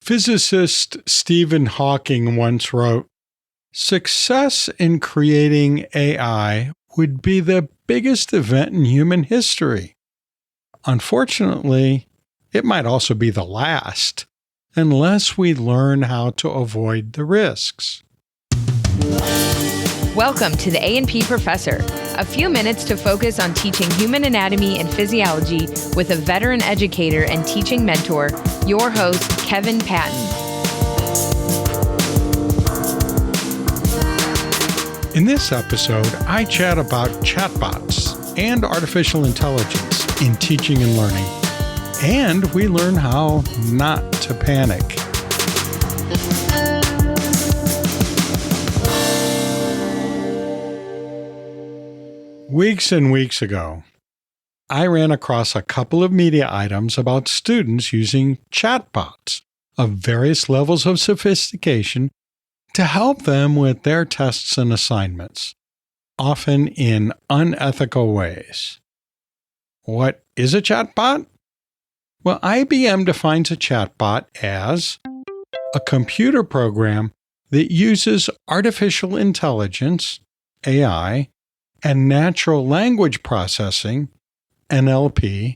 Physicist Stephen Hawking once wrote, "Success in creating AI would be the biggest event in human history. Unfortunately, it might also be the last, unless we learn how to avoid the risks." Welcome to the A&P Professor, a few minutes to focus on teaching human anatomy and physiology with a veteran educator and teaching mentor, your host, Kevin Patton. In this episode, I chat about chatbots and artificial intelligence in teaching and learning, and we learn how not to panic. Weeks and weeks ago, I ran across a couple of media items about students using chatbots of various levels of sophistication to help them with their tests and assignments, often in unethical ways. What is a chatbot? Well, IBM defines a chatbot as a computer program that uses artificial intelligence, AI, and natural language processing, NLP,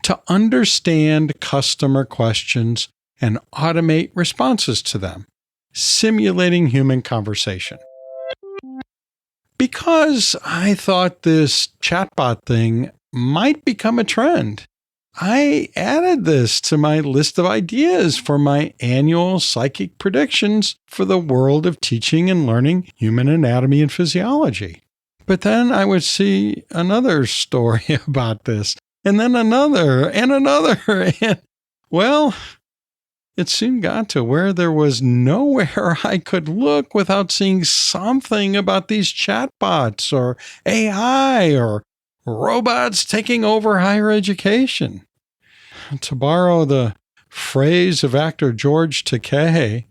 to understand customer questions and automate responses to them, simulating human conversation. Because I thought this chatbot thing might become a trend, I added this to my list of ideas for my annual psychic predictions for the world of teaching and learning human anatomy and physiology. But then I would see another story about this, and then another, and well, it soon got to where there was nowhere I could look without seeing something about these chatbots or AI or robots taking over higher education. To borrow the phrase of actor George Takei,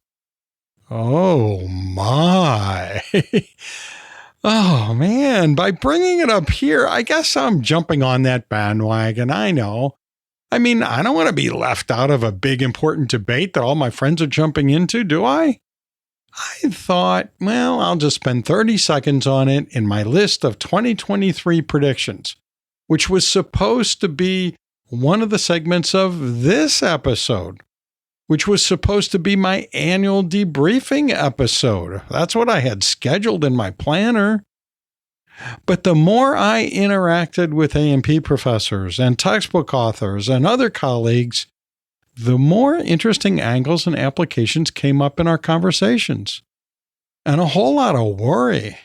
oh my. Oh man, by bringing it up here, I guess I'm jumping on that bandwagon, I know. I mean, I don't want to be left out of a big important debate that all my friends are jumping into, do I? I thought, well, I'll just spend 30 seconds on it in my list of 2023 predictions, which was supposed to be one of the segments of this episode, which was supposed to be my annual debriefing episode. That's what I had scheduled in my planner. But the more I interacted with A&P professors and textbook authors and other colleagues, the more interesting angles and applications came up in our conversations. And a whole lot of worry.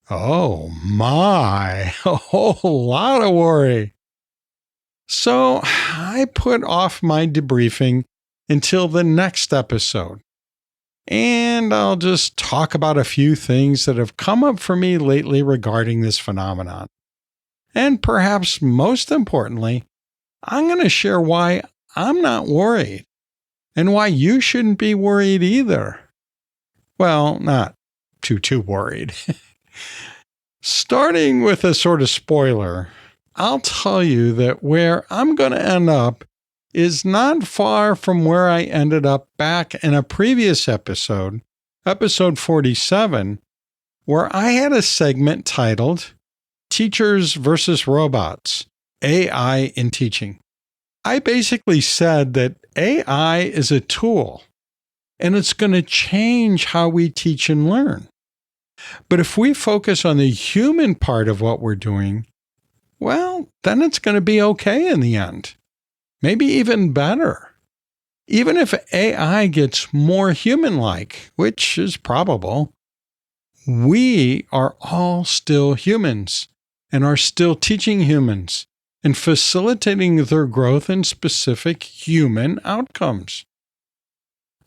Oh my, a whole lot of worry. So I put off my debriefing until the next episode. And I'll just talk about a few things that have come up for me lately regarding this phenomenon. And perhaps most importantly, I'm going to share why I'm not worried and why you shouldn't be worried either. Well, not too worried. Starting with a sort of spoiler, I'll tell you that where I'm going to end up is not far from where I ended up back in a previous episode, episode 47, where I had a segment titled Teachers versus Robots, AI in Teaching. I basically said that AI is a tool, and it's going to change how we teach and learn. But if we focus on the human part of what we're doing, well, then it's going to be okay in the end. Maybe even better. Even if AI gets more human-like, which is probable, we are all still humans and are still teaching humans and facilitating their growth in specific human outcomes.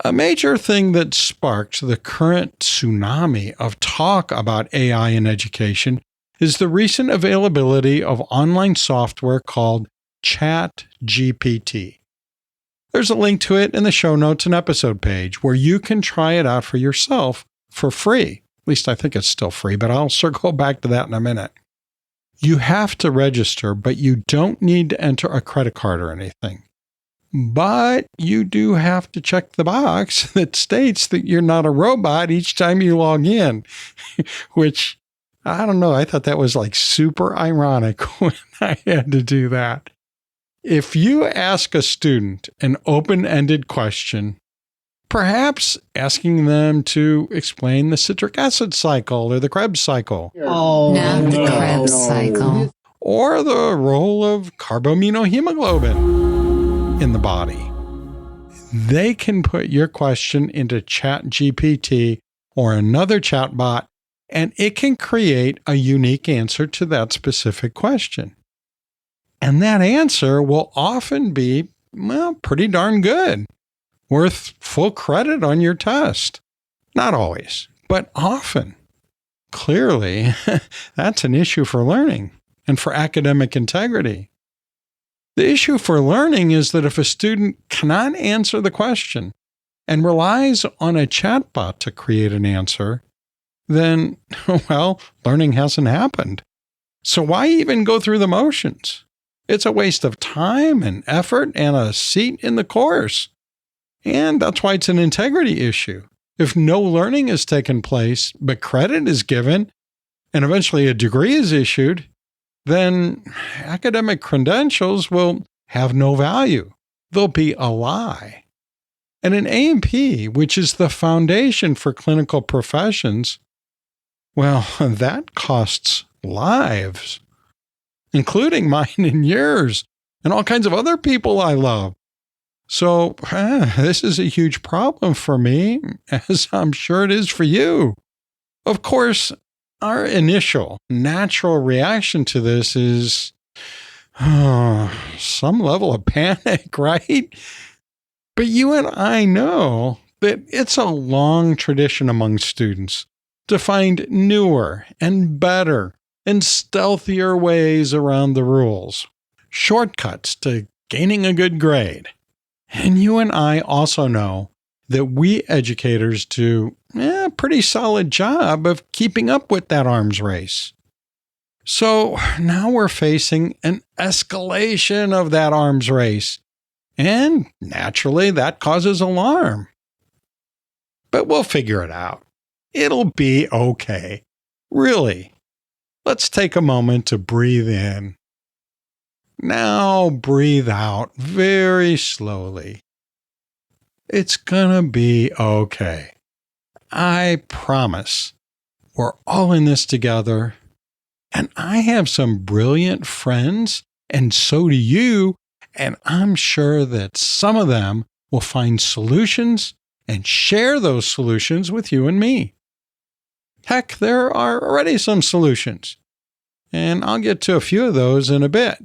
A major thing that sparked the current tsunami of talk about AI in education is the recent availability of online software called ChatGPT. There's a link to it in the show notes and episode page where you can try it out for yourself for free. At least I think it's still free, but I'll circle back to that in a minute. You have to register, but you don't need to enter a credit card or anything. But you do have to check the box that states that you're not a robot each time you log in, which I don't know. I thought that was like super ironic when I had to do that. If you ask a student an open-ended question, perhaps asking them to explain the citric acid cycle or the Krebs cycle, Not the Krebs cycle. or the role of carbaminohemoglobin in the body, they can put your question into ChatGPT or another chatbot, and it can create a unique answer to that specific question. And that answer will often be, well, pretty darn good, worth full credit on your test. Not always, but often. Clearly, that's an issue for learning and for academic integrity. The issue for learning is that if a student cannot answer the question and relies on a chatbot to create an answer, then, well, learning hasn't happened. So why even go through the motions? It's a waste of time and effort and a seat in the course. And that's why it's an integrity issue. If no learning has taken place, but credit is given, and eventually a degree is issued, then academic credentials will have no value. They'll be a lie. And an A&P, which is the foundation for clinical professions, well, that costs lives, including mine and yours, and all kinds of other people I love. So this is a huge problem for me, as I'm sure it is for you. Of course, our initial natural reaction to this is some level of panic, right? But you and I know that it's a long tradition among students to find newer and better and stealthier ways around the rules, shortcuts to gaining a good grade. And you and I also know that we educators do a pretty solid job of keeping up with that arms race. So now we're facing an escalation of that arms race, and naturally that causes alarm. But we'll figure it out. It'll be okay. Really. Let's take a moment to breathe in. Now breathe out very slowly. It's gonna be okay. I promise. We're all in this together. And I have some brilliant friends, and so do you, and I'm sure that some of them will find solutions and share those solutions with you and me. Heck, there are already some solutions, and I'll get to a few of those in a bit.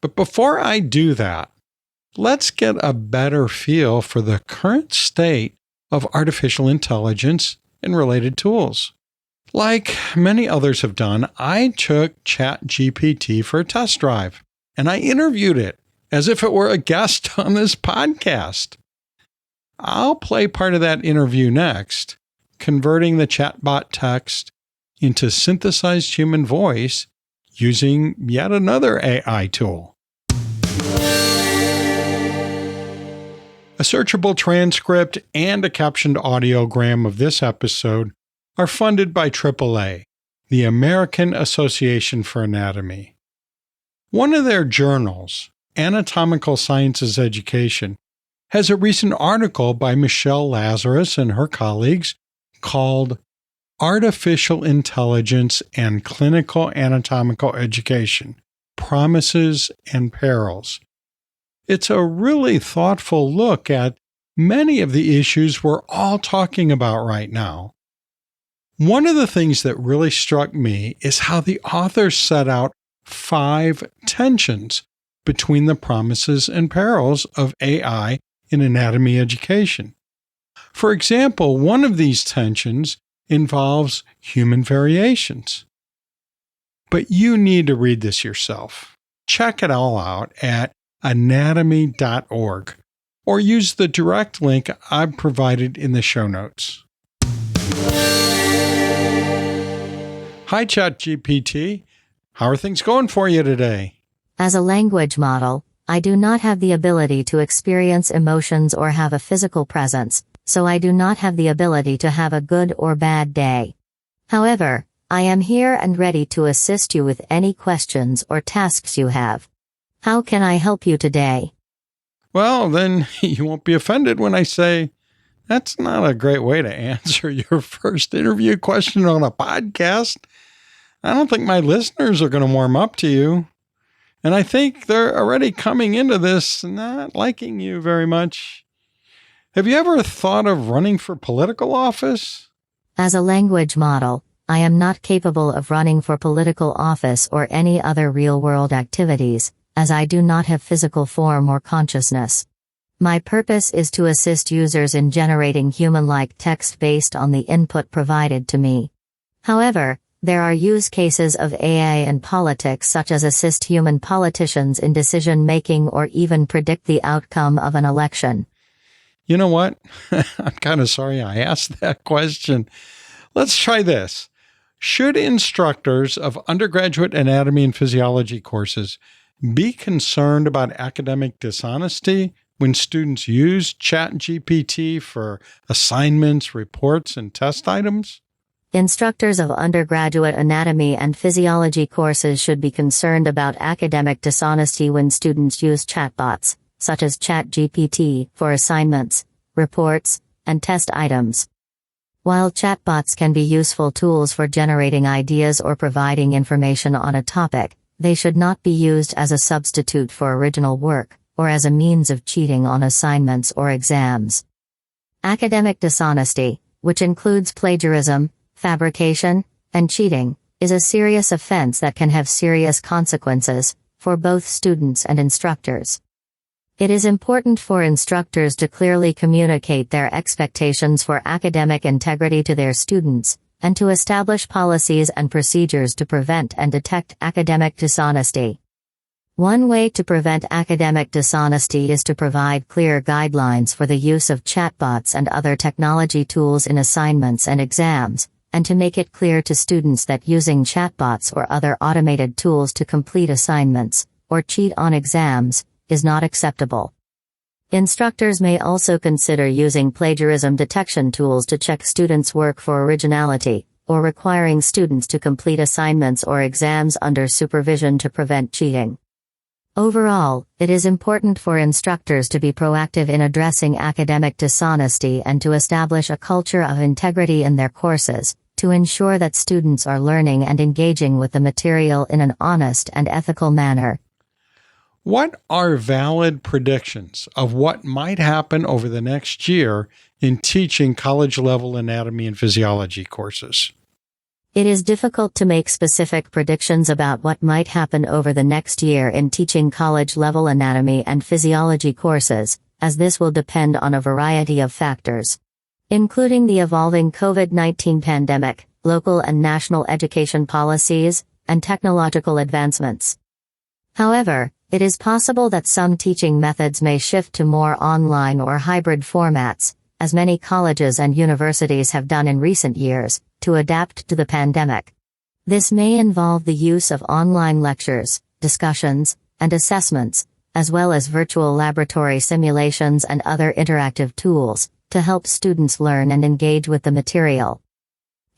But before I do that, let's get a better feel for the current state of artificial intelligence and related tools. Like many others have done, I took ChatGPT for a test drive, and I interviewed it as if it were a guest on this podcast. I'll play part of that interview next, converting the chatbot text into synthesized human voice using yet another AI tool. A searchable transcript and a captioned audiogram of this episode are funded by AAA, the American Association for Anatomy. One of their journals, Anatomical Sciences Education, has a recent article by Michelle Lazarus and her colleagues called Artificial Intelligence and Clinical Anatomical Education, Promises and Perils. It's a really thoughtful look at many of the issues we're all talking about right now. One of the things that really struck me is how the authors set out 5 tensions between the promises and perils of AI in anatomy education. For example, one of these tensions involves human variations. But you need to read this yourself. Check it all out at anatomy.org or use the direct link I've provided in the show notes. Hi, ChatGPT. How are things going for you today? As a language model, I do not have the ability to experience emotions or have a physical presence, so I do not have the ability to have a good or bad day. However, I am here and ready to assist you with any questions or tasks you have. How can I help you today? Well, then you won't be offended when I say, that's not a great way to answer your first interview question on a podcast. I don't think my listeners are going to warm up to you. And I think they're already coming into this not liking you very much. Have you ever thought of running for political office? As a language model, I am not capable of running for political office or any other real-world activities, as I do not have physical form or consciousness. My purpose is to assist users in generating human-like text based on the input provided to me. However, there are use cases of AI in politics such as assist human politicians in decision-making or even predict the outcome of an election. You know what? I'm kind of sorry I asked that question. Let's try this. Should instructors of undergraduate anatomy and physiology courses be concerned about academic dishonesty when students use ChatGPT for assignments, reports, and test items? Instructors of undergraduate anatomy and physiology courses should be concerned about academic dishonesty when students use chatbots, such as ChatGPT, for assignments, reports, and test items. While chatbots can be useful tools for generating ideas or providing information on a topic, they should not be used as a substitute for original work, or as a means of cheating on assignments or exams. Academic dishonesty, which includes plagiarism, fabrication, and cheating, is a serious offense that can have serious consequences for both students and instructors. It is important for instructors to clearly communicate their expectations for academic integrity to their students, and to establish policies and procedures to prevent and detect academic dishonesty. One way to prevent academic dishonesty is to provide clear guidelines for the use of chatbots and other technology tools in assignments and exams, and to make it clear to students that using chatbots or other automated tools to complete assignments, or cheat on exams, is not acceptable. Instructors may also consider using plagiarism detection tools to check students' work for originality, or requiring students to complete assignments or exams under supervision to prevent cheating. Overall, it is important for instructors to be proactive in addressing academic dishonesty and to establish a culture of integrity in their courses, to ensure that students are learning and engaging with the material in an honest and ethical manner. What are valid predictions of what might happen over the next year in teaching college-level anatomy and physiology courses? It is difficult to make specific predictions about what might happen over the next year in teaching college-level anatomy and physiology courses, as this will depend on a variety of factors, including the evolving COVID-19 pandemic, local and national education policies, and technological advancements. However, it is possible that some teaching methods may shift to more online or hybrid formats, as many colleges and universities have done in recent years, to adapt to the pandemic. This may involve the use of online lectures, discussions, and assessments, as well as virtual laboratory simulations and other interactive tools, to help students learn and engage with the material.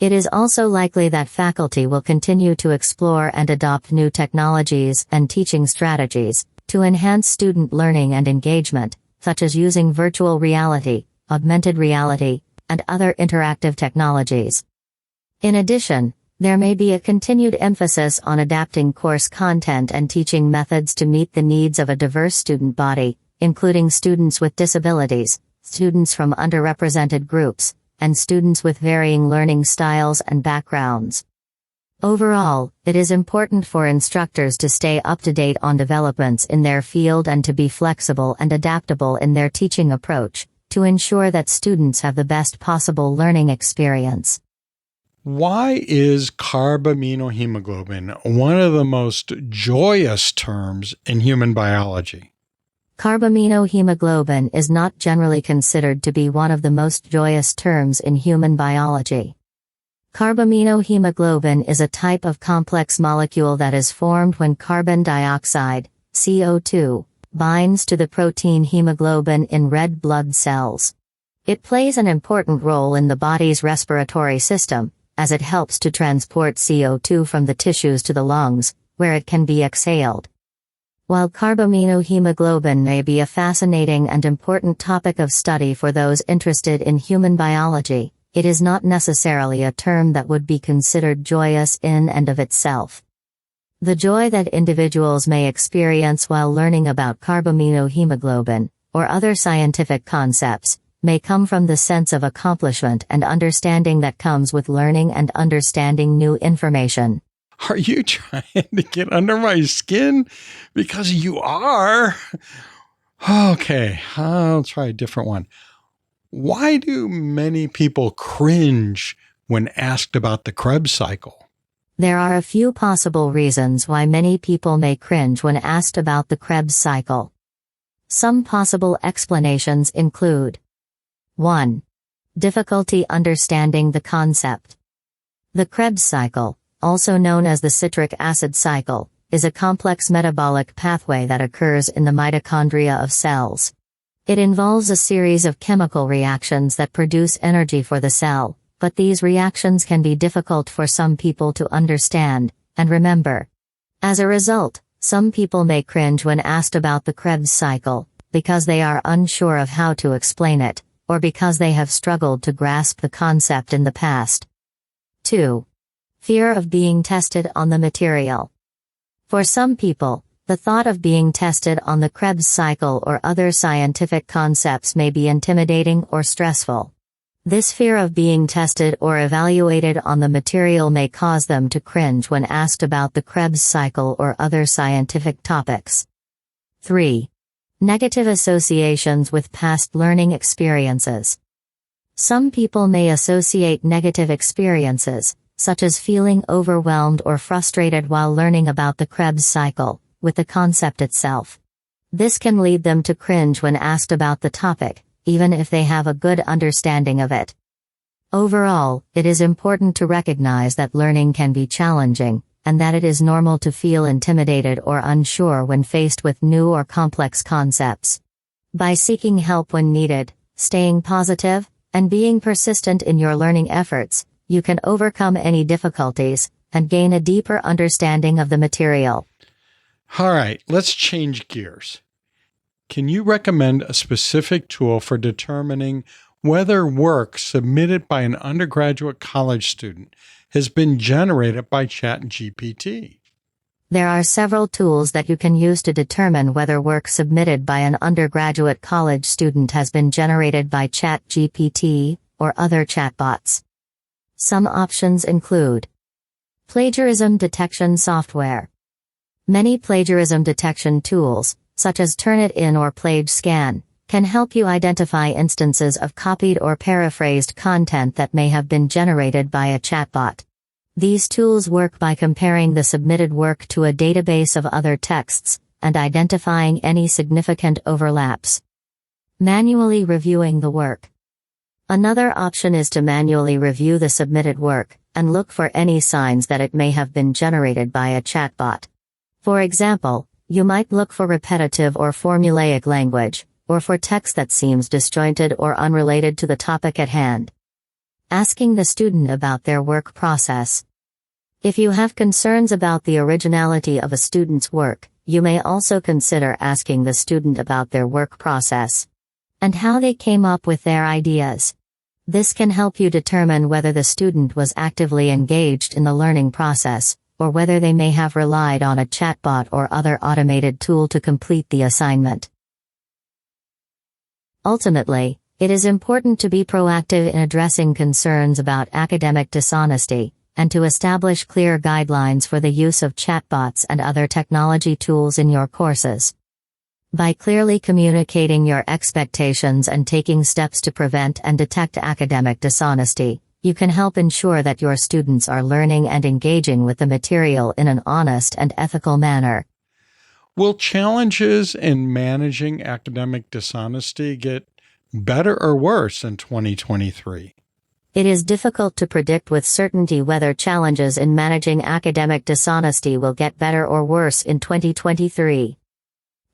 It is also likely that faculty will continue to explore and adopt new technologies and teaching strategies to enhance student learning and engagement, such as using virtual reality, augmented reality, and other interactive technologies. In addition, there may be a continued emphasis on adapting course content and teaching methods to meet the needs of a diverse student body, including students with disabilities, students from underrepresented groups, and students with varying learning styles and backgrounds. Overall, it is important for instructors to stay up to date on developments in their field and to be flexible and adaptable in their teaching approach, to ensure that students have the best possible learning experience. Why is carbaminohemoglobin one of the most joyous terms in human biology? Carbaminohemoglobin is not generally considered to be one of the most joyous terms in human biology. Carbaminohemoglobin is a type of complex molecule that is formed when carbon dioxide, CO2, binds to the protein hemoglobin in red blood cells. It plays an important role in the body's respiratory system, as it helps to transport CO2 from the tissues to the lungs, where it can be exhaled. While carbaminohemoglobin may be a fascinating and important topic of study for those interested in human biology, it is not necessarily a term that would be considered joyous in and of itself. The joy that individuals may experience while learning about carbaminohemoglobin, or other scientific concepts, may come from the sense of accomplishment and understanding that comes with learning and understanding new information. Are you trying to get under my skin? Because you are. Okay, I'll try a different one. Why do many people cringe when asked about the Krebs cycle? There are a few possible reasons why many people may cringe when asked about the Krebs cycle. Some possible explanations include: 1. Difficulty understanding the concept. The Krebs cycle, also known as the citric acid cycle, is a complex metabolic pathway that occurs in the mitochondria of cells. It involves a series of chemical reactions that produce energy for the cell, but these reactions can be difficult for some people to understand and remember. As a result, some people may cringe when asked about the Krebs cycle, because they are unsure of how to explain it, or because they have struggled to grasp the concept in the past. 2. Fear of being tested on the material. For some people, the thought of being tested on the Krebs cycle or other scientific concepts may be intimidating or stressful. This fear of being tested or evaluated on the material may cause them to cringe when asked about the Krebs cycle or other scientific topics. 3. Negative associations with past learning experiences. Some people may associate negative experiences, such as feeling overwhelmed or frustrated while learning about the Krebs cycle, with the concept itself. This can lead them to cringe when asked about the topic, even if they have a good understanding of it. Overall, it is important to recognize that learning can be challenging, and that it is normal to feel intimidated or unsure when faced with new or complex concepts. By seeking help when needed, staying positive, and being persistent in your learning efforts, you can overcome any difficulties and gain a deeper understanding of the material. All right, let's change gears. Can you recommend a specific tool for determining whether work submitted by an undergraduate college student has been generated by ChatGPT? There are several tools that you can use to determine whether work submitted by an undergraduate college student has been generated by ChatGPT or other chatbots. Some options include plagiarism detection software. Many plagiarism detection tools, such as Turnitin or PlageScan, can help you identify instances of copied or paraphrased content that may have been generated by a chatbot. These tools work by comparing the submitted work to a database of other texts and identifying any significant overlaps. Manually reviewing the work. Another option is to manually review the submitted work and look for any signs that it may have been generated by a chatbot. For example, you might look for repetitive or formulaic language, or for text that seems disjointed or unrelated to the topic at hand. Asking the student about their work process. If you have concerns about the originality of a student's work, you may also consider asking the student about their work process and how they came up with their ideas. This can help you determine whether the student was actively engaged in the learning process, or whether they may have relied on a chatbot or other automated tool to complete the assignment. Ultimately, it is important to be proactive in addressing concerns about academic dishonesty, and to establish clear guidelines for the use of chatbots and other technology tools in your courses. By clearly communicating your expectations and taking steps to prevent and detect academic dishonesty, you can help ensure that your students are learning and engaging with the material in an honest and ethical manner. Will challenges in managing academic dishonesty get better or worse in 2023? It is difficult to predict with certainty whether challenges in managing academic dishonesty will get better or worse in 2023.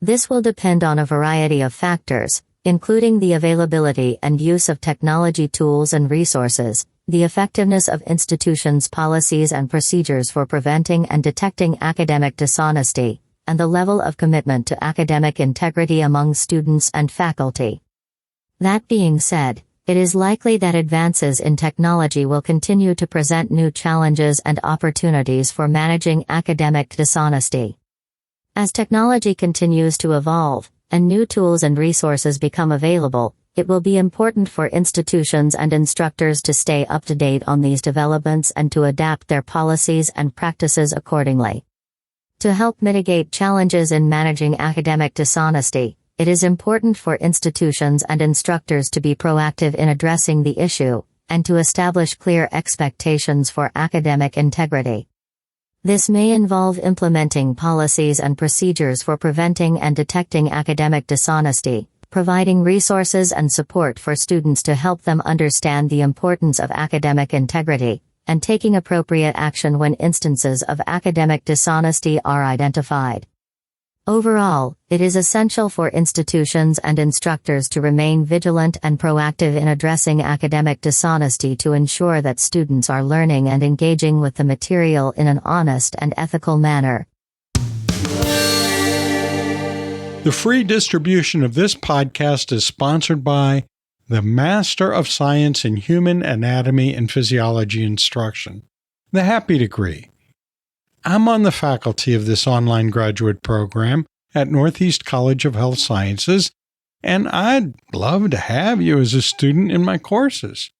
This will depend on a variety of factors, including the availability and use of technology tools and resources, the effectiveness of institutions' policies and procedures for preventing and detecting academic dishonesty, and the level of commitment to academic integrity among students and faculty. That being said, it is likely that advances in technology will continue to present new challenges and opportunities for managing academic dishonesty. As technology continues to evolve, and new tools and resources become available, it will be important for institutions and instructors to stay up to date on these developments and to adapt their policies and practices accordingly. To help mitigate challenges in managing academic dishonesty, it is important for institutions and instructors to be proactive in addressing the issue, and to establish clear expectations for academic integrity. This may involve implementing policies and procedures for preventing and detecting academic dishonesty, providing resources and support for students to help them understand the importance of academic integrity, and taking appropriate action when instances of academic dishonesty are identified. Overall, it is essential for institutions and instructors to remain vigilant and proactive in addressing academic dishonesty to ensure that students are learning and engaging with the material in an honest and ethical manner. The free distribution of this podcast is sponsored by the Master of Science in Human Anatomy and Physiology Instruction, the HAPI degree. I'm on the faculty of this online graduate program at Northeast College of Health Sciences, and I'd love to have you as a student in my courses.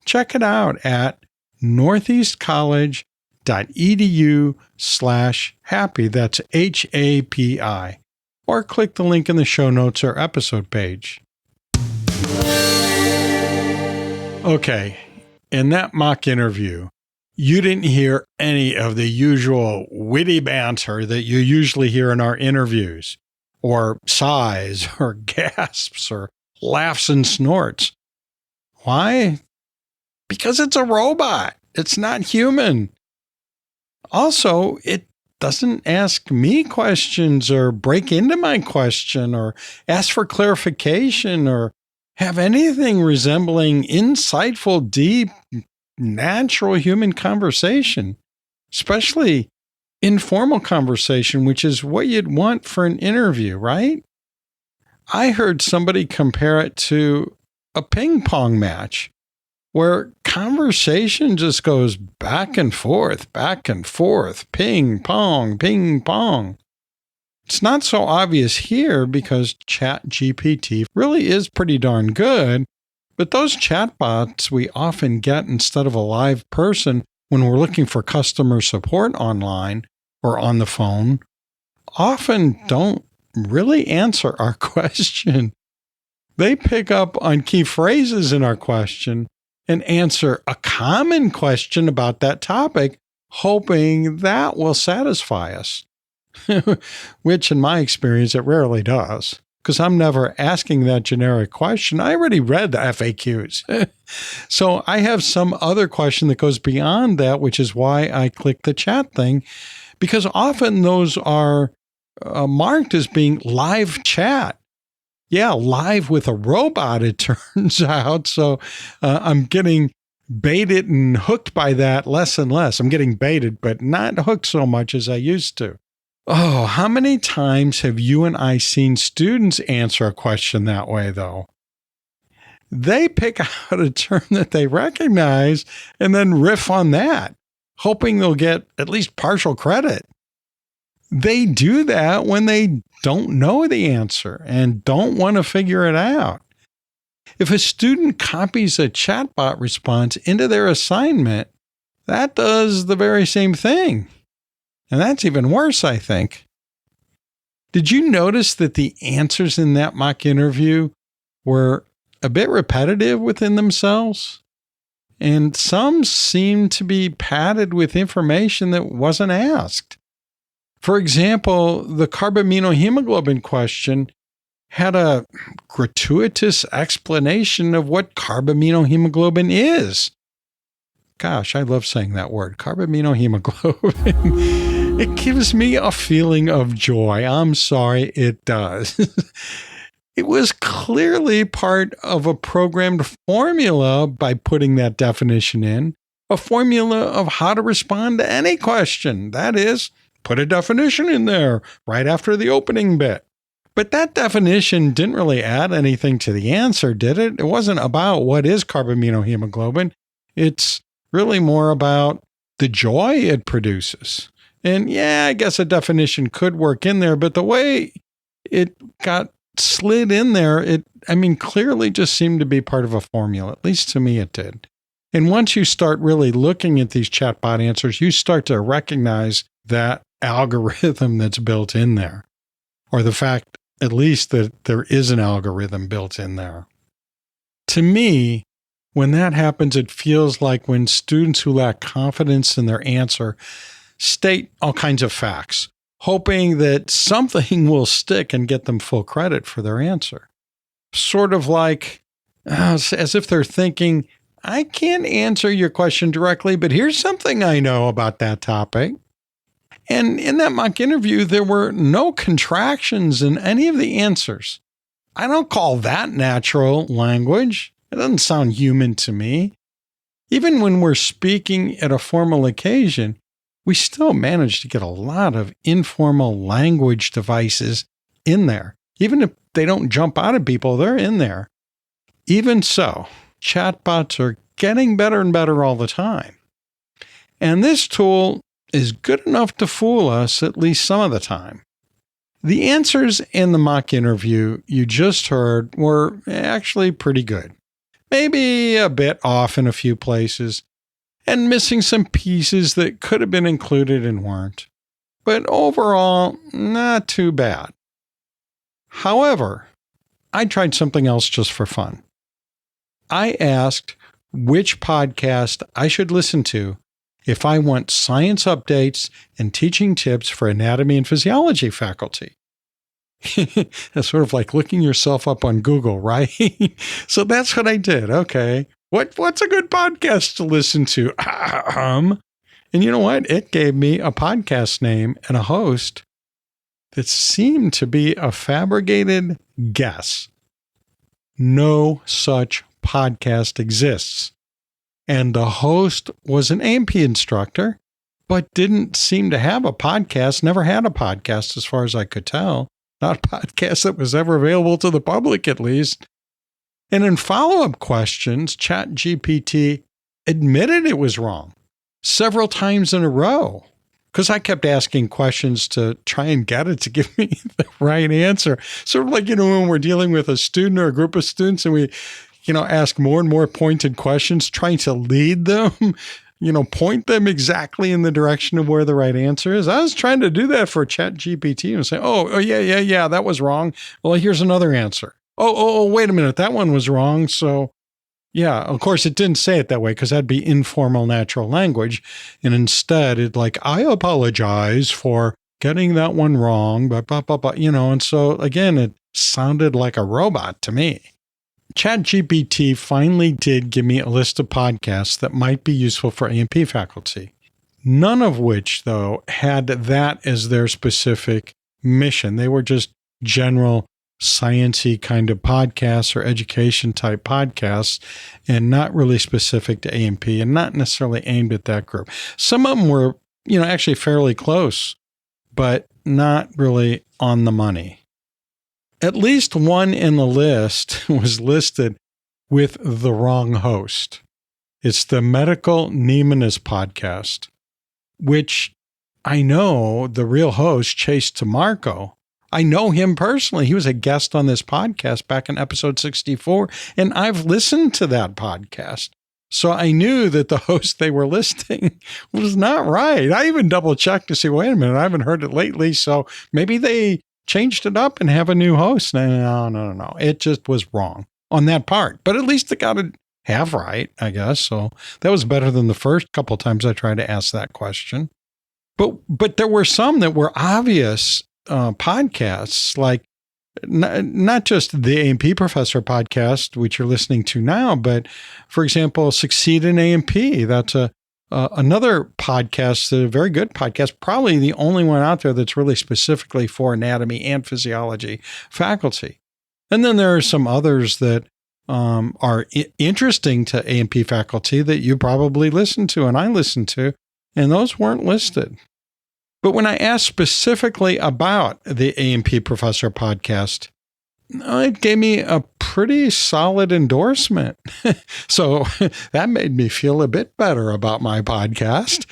Check it out at northeastcollege.edu/HAPI, that's HAPI, or click the link in the show notes or episode page. Okay, in that mock interview, you didn't hear any of the usual witty banter that you usually hear in our interviews, or sighs, or gasps, or laughs and snorts. Why? Because it's a robot. It's not human. Also, it doesn't ask me questions or break into my question or ask for clarification or have anything resembling insightful, deep, natural human conversation, especially informal conversation, which is what you'd want for an interview, right? I heard somebody compare it to a ping pong match where conversation just goes back and forth, ping pong, ping pong. It's not so obvious here because ChatGPT really is pretty darn good. But those chatbots we often get instead of a live person when we're looking for customer support online or on the phone often don't really answer our question. They pick up on key phrases in our question and answer a common question about that topic, hoping that will satisfy us, which in my experience, it rarely does. Because I'm never asking that generic question. I already read the FAQs. So I have some other question that goes beyond that, which is why I click the chat thing, because often those are marked as being live chat. Yeah, live with a robot, it turns out. So I'm getting baited and hooked by that less and less. I'm getting baited, but not hooked so much as I used to. Oh, how many times have you and I seen students answer a question that way, though? They pick out a term that they recognize and then riff on that, hoping they'll get at least partial credit. They do that when they don't know the answer and don't want to figure it out. If a student copies a chatbot response into their assignment, that does the very same thing. And that's even worse, I think. Did you notice that the answers in that mock interview were a bit repetitive within themselves? And some seemed to be padded with information that wasn't asked. For example, the carbaminohemoglobin question had a gratuitous explanation of what carbaminohemoglobin is. Gosh, I love saying that word, carbaminohemoglobin. It gives me a feeling of joy. I'm sorry, it does. It was clearly part of a programmed formula by putting that definition in, a formula of how to respond to any question. That is, put a definition in there right after the opening bit. But that definition didn't really add anything to the answer, did it? It wasn't about what is carbaminohemoglobin. It's really more about the joy it produces. And yeah, I guess a definition could work in there, but the way it got slid in there, clearly just seemed to be part of a formula. At least to me it did. And once you start really looking at these chatbot answers, you start to recognize that algorithm that's built in there, or the fact at least that there is an algorithm built in there. To me, when that happens, it feels like when students who lack confidence in their answer state all kinds of facts, hoping that something will stick and get them full credit for their answer. Sort of like, as if they're thinking, I can't answer your question directly, but here's something I know about that topic. And in that mock interview, there were no contractions in any of the answers. I don't call that natural language. It doesn't sound human to me. Even when we're speaking at a formal occasion, we still manage to get a lot of informal language devices in there. Even if they don't jump out at people, they're in there. Even so, chatbots are getting better and better all the time. And this tool is good enough to fool us at least some of the time. The answers in the mock interview you just heard were actually pretty good. Maybe a bit off in a few places, and missing some pieces that could have been included and weren't. But overall, not too bad. However, I tried something else just for fun. I asked which podcast I should listen to if I want science updates and teaching tips for anatomy and physiology faculty. That's sort of like looking yourself up on Google, right? So that's what I did. Okay. What's a good podcast to listen to? And you know what? It gave me a podcast name and a host that seemed to be a fabricated guess. No such podcast exists. And the host was an A&P instructor, but didn't seem to have a podcast, never had a podcast as far as I could tell. Not a podcast that was ever available to the public, at least. And in follow-up questions, ChatGPT admitted it was wrong several times in a row, because I kept asking questions to try and get it to give me the right answer. Sort of like, when we're dealing with a student or a group of students and we, ask more and more pointed questions, trying to lead them, point them exactly in the direction of where the right answer is. I was trying to do that for ChatGPT and say, oh, yeah, that was wrong. Well, here's another answer. Oh, wait a minute, that one was wrong. So, yeah, of course, it didn't say it that way because that'd be informal natural language. And instead, I apologize for getting that one wrong, but, and so, again, it sounded like a robot to me. ChatGPT finally did give me a list of podcasts that might be useful for A&P faculty. None of which, though, had that as their specific mission. They were just general science-y kind of podcasts or education type podcasts and not really specific to A&P and not necessarily aimed at that group. Some of them were, actually fairly close, but not really on the money. At least one in the list was listed with the wrong host. It's the Medical Pneumonists podcast, which I know the real host, Chase DeMarco. I know him personally. He was a guest on this podcast back in episode 64, and I've listened to that podcast. So I knew that the host they were listing was not right. I even double checked to see, wait a minute, I haven't heard it lately. So maybe they changed it up and have a new host. No. It just was wrong on that part. But at least it got it half right, I guess. So that was better than the first couple times I tried to ask that question. But there were some that were obvious podcasts, like not just the A&P Professor podcast, which you're listening to now, but for example, Succeed in A&P. That's a Another podcast, a very good podcast, probably the only one out there that's really specifically for anatomy and physiology faculty. And then there are some others that are interesting to A&P faculty that you probably listen to and I listen to, and those weren't listed. But when I asked specifically about the A&P Professor podcast, it gave me a pretty solid endorsement. So that made me feel a bit better about my podcast.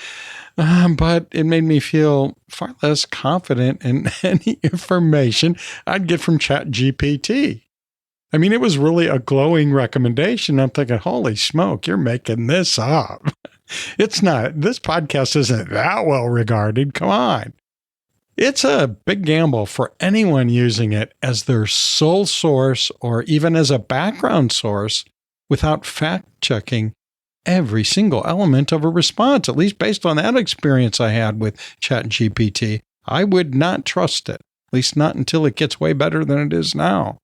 But it made me feel far less confident in any information I'd get from ChatGPT. I mean, it was really a glowing recommendation. I'm thinking, holy smoke, you're making this up. It's not, this podcast isn't that well regarded. Come on. It's a big gamble for anyone using it as their sole source or even as a background source without fact checking every single element of a response, at least based on that experience I had with ChatGPT. I would not trust it, at least not until it gets way better than it is now.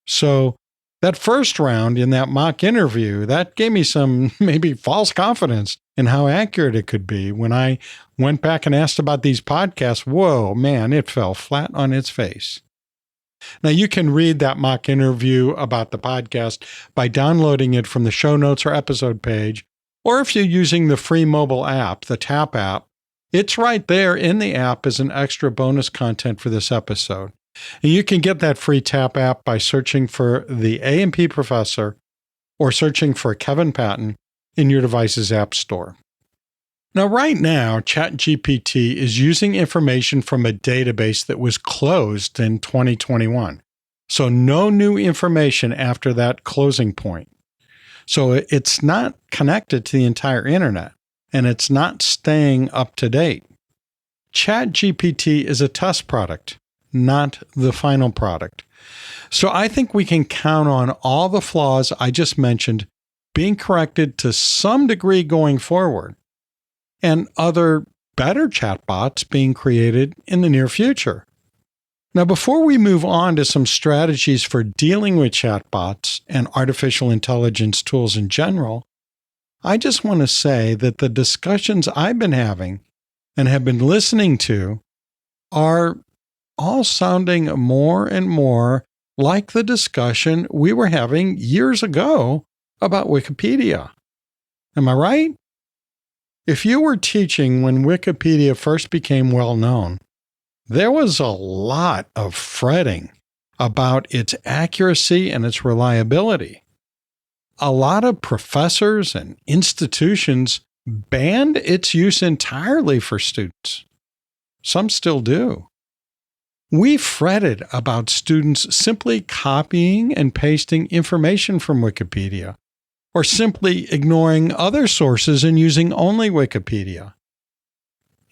So that first round in that mock interview, that gave me some maybe false confidence in how accurate it could be. When I went back and asked about these podcasts, whoa, man, it fell flat on its face. Now, you can read that mock interview about the podcast by downloading it from the show notes or episode page, or if you're using the free mobile app, the TAPP app, it's right there in the app as an extra bonus content for this episode. And you can get that free TAPP app by searching for the A&P Professor or searching for Kevin Patton in your device's app store. Now, right now, ChatGPT is using information from a database that was closed in 2021. So no new information after that closing point. So it's not connected to the entire internet, and it's not staying up to date. ChatGPT is a test product, not the final product. So I think we can count on all the flaws I just mentioned being corrected to some degree going forward, and other better chatbots being created in the near future. Now, before we move on to some strategies for dealing with chatbots and artificial intelligence tools in general, I just want to say that the discussions I've been having and have been listening to are all sounding more and more like the discussion we were having years ago about Wikipedia. Am I right? If you were teaching when Wikipedia first became well known, there was a lot of fretting about its accuracy and its reliability. A lot of professors and institutions banned its use entirely for students. Some still do. We fretted about students simply copying and pasting information from Wikipedia, or simply ignoring other sources and using only Wikipedia.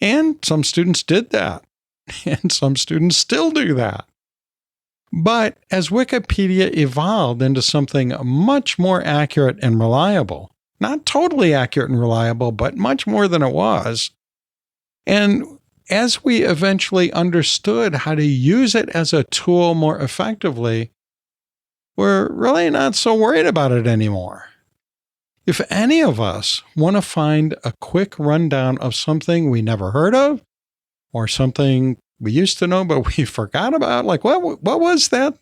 And some students did that, and some students still do that. But as Wikipedia evolved into something much more accurate and reliable, not totally accurate and reliable, but much more than it was, and as we eventually understood how to use it as a tool more effectively, we're really not so worried about it anymore. If any of us want to find a quick rundown of something we never heard of, or something we used to know but we forgot about, like what was that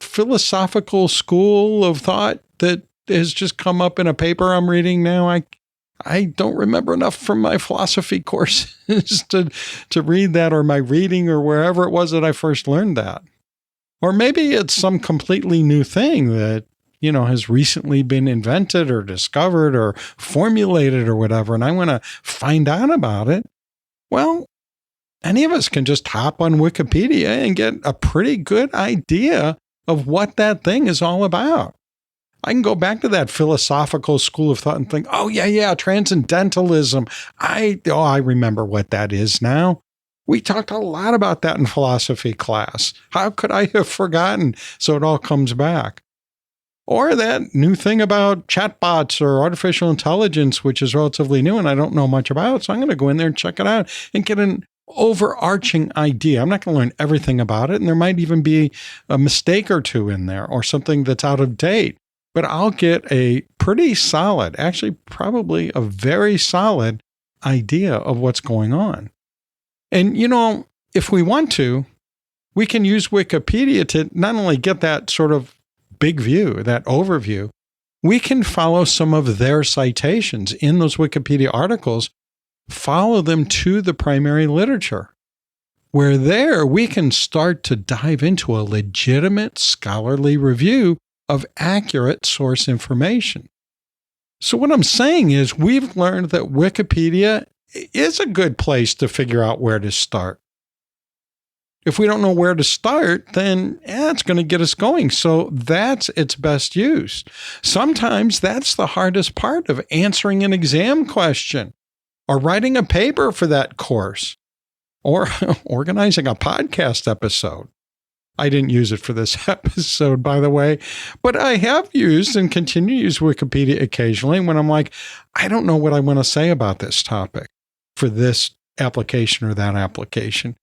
philosophical school of thought that has just come up in a paper I'm reading now? I don't remember enough from my philosophy courses to read that, or my reading, or wherever it was that I first learned that. Or maybe it's some completely new thing that has recently been invented or discovered or formulated or whatever, and I want to find out about it. Well, any of us can just hop on Wikipedia and get a pretty good idea of what that thing is all about. I can go back to that philosophical school of thought and think, oh, yeah, transcendentalism. I remember what that is now. We talked a lot about that in philosophy class. How could I have forgotten? So it all comes back. Or that new thing about chatbots or artificial intelligence, which is relatively new and I don't know much about. So I'm going to go in there and check it out and get an overarching idea. I'm not going to learn everything about it. And there might even be a mistake or two in there, or something that's out of date. but I'll get a pretty solid, actually probably a very solid idea of what's going on. And, if we want to, we can use Wikipedia to not only get that sort of big view, that overview, we can follow some of their citations in those Wikipedia articles, follow them to the primary literature, where there we can start to dive into a legitimate scholarly review of accurate source information. So what I'm saying is we've learned that Wikipedia is a good place to figure out where to start. If we don't know where to start, then it's going to get us going. So that's its best use. Sometimes that's the hardest part of answering an exam question or writing a paper for that course or organizing a podcast episode. I didn't use it for this episode, by the way, but I have used and continue to use Wikipedia occasionally when I'm like, I don't know what I want to say about this topic for this application or that application.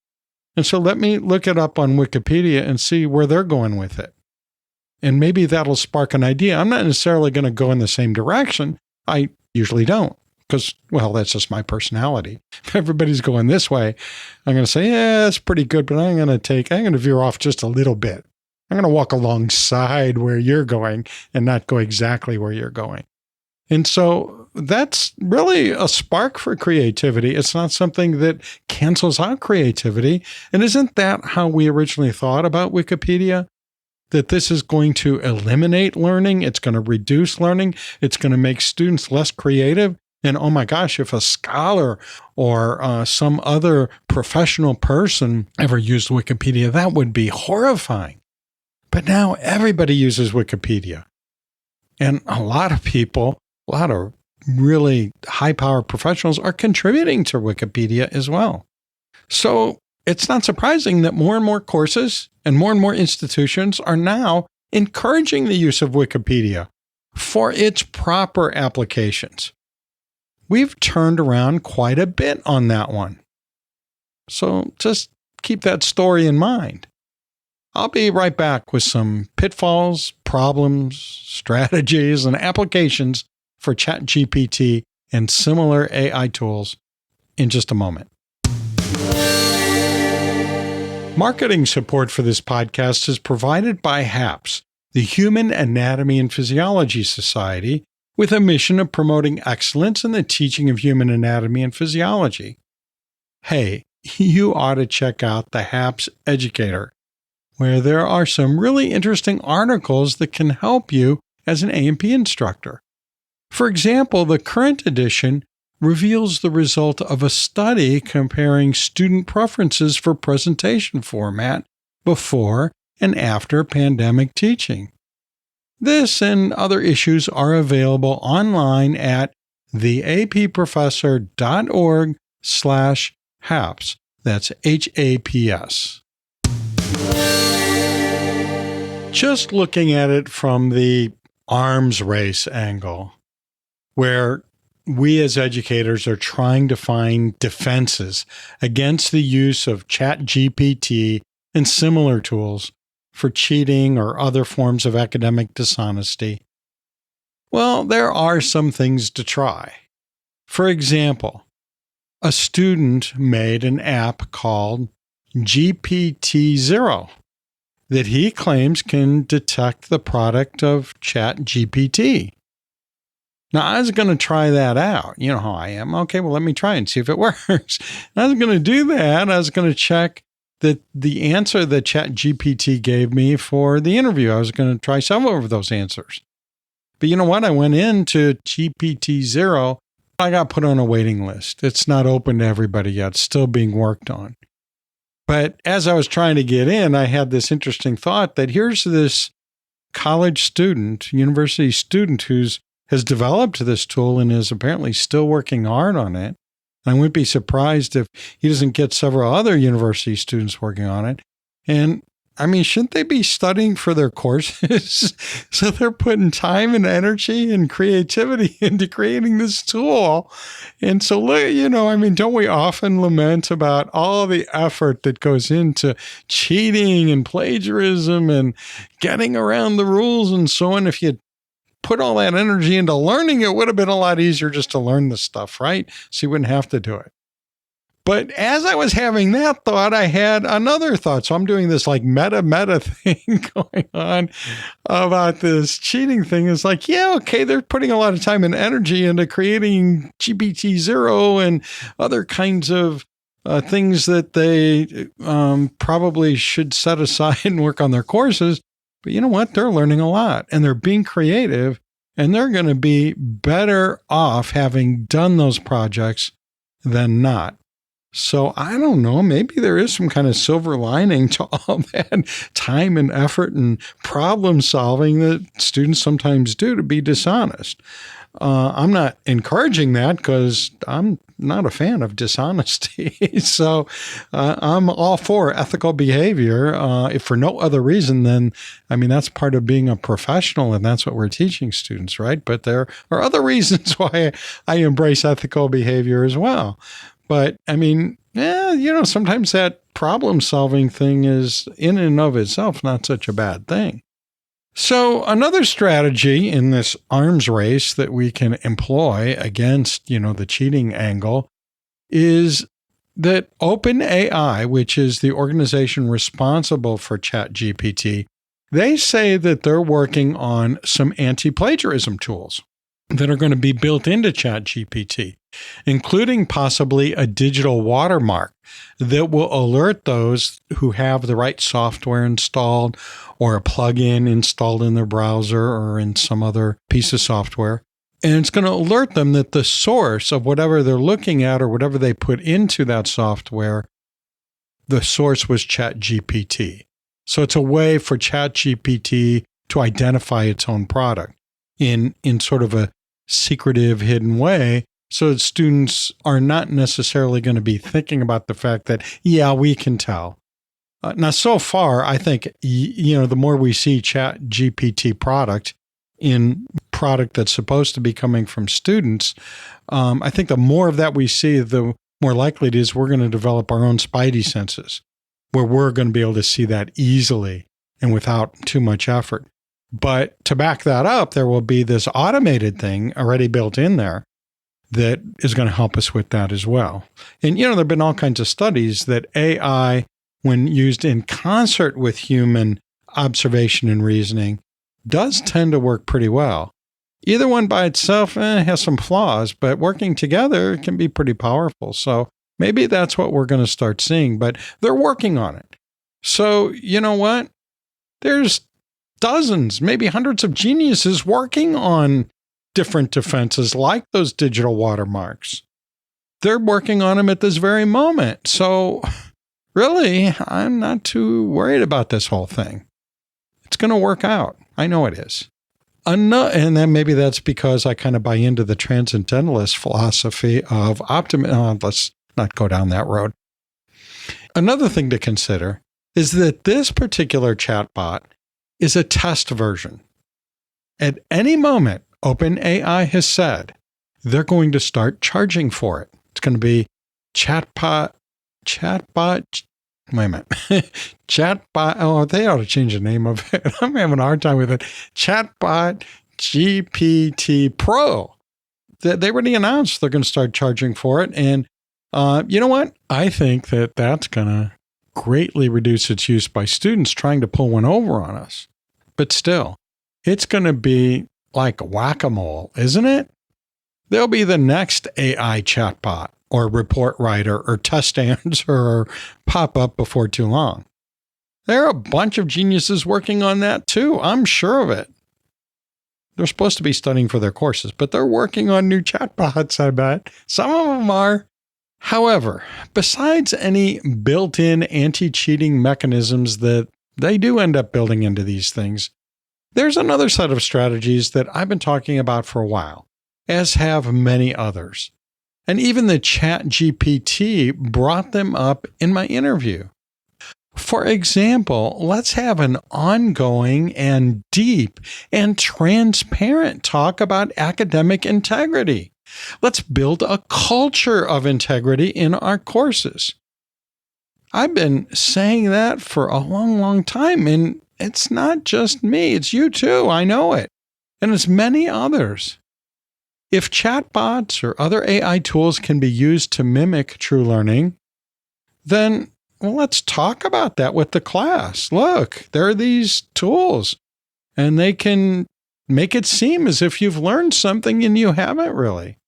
And so let me look it up on Wikipedia and see where they're going with it. And maybe that'll spark an idea. I'm not necessarily going to go in the same direction. I usually don't because, well, that's just my personality. If everybody's going this way, I'm going to say, yeah, that's pretty good, but I'm going to veer off just a little bit. I'm going to walk alongside where you're going and not go exactly where you're going. And so that's really a spark for creativity. It's not something that cancels out creativity. And isn't that how we originally thought about Wikipedia? That this is going to eliminate learning. It's going to reduce learning. It's going to make students less creative. And oh my gosh, if a scholar or some other professional person ever used Wikipedia, that would be horrifying. But now everybody uses Wikipedia. And a lot of people, a lot of really high-powered professionals are contributing to Wikipedia as well. So it's not surprising that more and more courses and more institutions are now encouraging the use of Wikipedia for its proper applications. We've turned around quite a bit on that one. So just keep that story in mind. I'll be right back with some pitfalls, problems, strategies, and applications for ChatGPT and similar AI tools in just a moment. Marketing support for this podcast is provided by HAPS, the Human Anatomy and Physiology Society, with a mission of promoting excellence in the teaching of human anatomy and physiology. Hey, you ought to check out the HAPS Educator, where there are some really interesting articles that can help you as an A&P instructor. For example, the current edition reveals the result of a study comparing student preferences for presentation format before and after pandemic teaching. This and other issues are available online at theapprofessor.org/HAPS. That's HAPS. Just looking at it from the arms race angle, where we as educators are trying to find defenses against the use of ChatGPT and similar tools for cheating or other forms of academic dishonesty. Well, there are some things to try. For example, a student made an app called GPT-0 that he claims can detect the product of ChatGPT. Now, I was going to try that out. You know how I am. Okay, well, let me try and see if it works. And I was going to do that. I was going to check that the answer that ChatGPT gave me for the interview. I was going to try several of those answers. But you know what? I went into GPT-0. I got put on a waiting list. It's not open to everybody yet. It's still being worked on. But as I was trying to get in, I had this interesting thought that here's this college student, university student has developed this tool and is apparently still working hard on it. I wouldn't be surprised if he doesn't get several other university students working on it. And I mean, shouldn't they be studying for their courses? So they're putting time and energy and creativity into creating this tool. And so, don't we often lament about all the effort that goes into cheating and plagiarism and getting around the rules and so on? If you put all that energy into learning, it would have been a lot easier just to learn the stuff, right? So you wouldn't have to do it. But as I was having that thought, I had another thought. So I'm doing this like meta thing going on about this cheating thing. It's like, yeah, okay, they're putting a lot of time and energy into creating GPT-0 and other kinds of things that they probably should set aside and work on their courses. But you know what? They're learning a lot and they're being creative, and they're going to be better off having done those projects than not. So I don't know, maybe there is some kind of silver lining to all that time and effort and problem solving that students sometimes do to be dishonest. I'm not encouraging that because I'm not a fan of dishonesty. So I'm all for ethical behavior, if for no other reason than, that's part of being a professional, and that's what we're teaching students, right? But there are other reasons why I embrace ethical behavior as well. But sometimes that problem solving thing is in and of itself not such a bad thing. So another strategy in this arms race that we can employ against, the cheating angle is that OpenAI, which is the organization responsible for ChatGPT, they say that they're working on some anti-plagiarism tools that are going to be built into ChatGPT, including possibly a digital watermark that will alert those who have the right software installed or a plugin installed in their browser or in some other piece of software. And it's going to alert them that the source of whatever they're looking at or whatever they put into that software, the source was ChatGPT. So it's a way for ChatGPT to identify its own product in sort of a secretive, hidden way, so that students are not necessarily going to be thinking about the fact that, yeah, we can tell. Now, so far, I think, the more we see ChatGPT product in product that's supposed to be coming from students, I think the more of that we see, the more likely it is we're going to develop our own spidey senses, where we're going to be able to see that easily and without too much effort. But to back that up, there will be this automated thing already built in there that is going to help us with that as well. And, there have been all kinds of studies that AI, when used in concert with human observation and reasoning, does tend to work pretty well. Either one by itself has some flaws, but working together can be pretty powerful. So maybe that's what we're going to start seeing, but they're working on it. So you know what? There's dozens, maybe hundreds of geniuses working on different defenses like those digital watermarks. They're working on them at this very moment. So really, I'm not too worried about this whole thing. It's going to work out. I know it is. And then maybe that's because I kind of buy into the transcendentalist philosophy of optimism. Let's not go down that road. Another thing to consider is that this particular chatbot is a test version. At any moment, OpenAI has said they're going to start charging for it. It's going to be chatbot, wait a minute, chatbot, oh, they ought to change the name of it. I'm having a hard time with it. Chatbot GPT Pro. They already announced they're going to start charging for it. And you know what? I think that that's going to greatly reduce its use by students trying to pull one over on us. But still, it's going to be like whack-a-mole, isn't it? There'll be the next AI chatbot or report writer or test answer pop up before too long. There are a bunch of geniuses working on that too. I'm sure of it. They're supposed to be studying for their courses, but they're working on new chatbots, I bet. Some of them are. However, besides any built-in anti-cheating mechanisms that they do end up building into these things, there's another set of strategies that I've been talking about for a while, as have many others. And even the ChatGPT brought them up in my interview. For example, let's have an ongoing and deep and transparent talk about academic integrity. Let's build a culture of integrity in our courses. I've been saying that for a long, long time, and it's not just me, it's you too. I know it. and as many others. If chatbots or other AI tools can be used to mimic true learning, then let's talk about that with the class. Look, there are these tools, and they can make it seem as if you've learned something and you haven't really.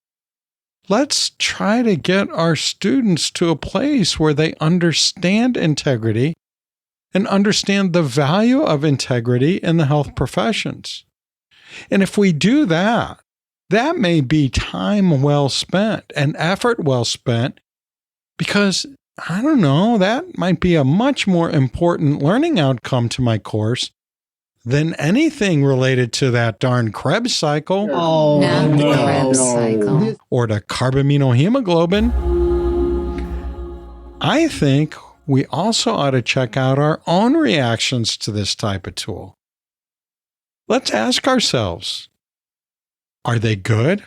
Let's try to get our students to a place where they understand integrity and understand the value of integrity in the health professions. And if we do that, that may be time well spent and effort well spent because, I don't know, that might be a much more important learning outcome to my course than anything related to that darn Krebs cycle Krebs cycle. or the carbaminohemoglobin. I think we also ought to check out our own reactions to this type of tool. Let's ask ourselves, are they good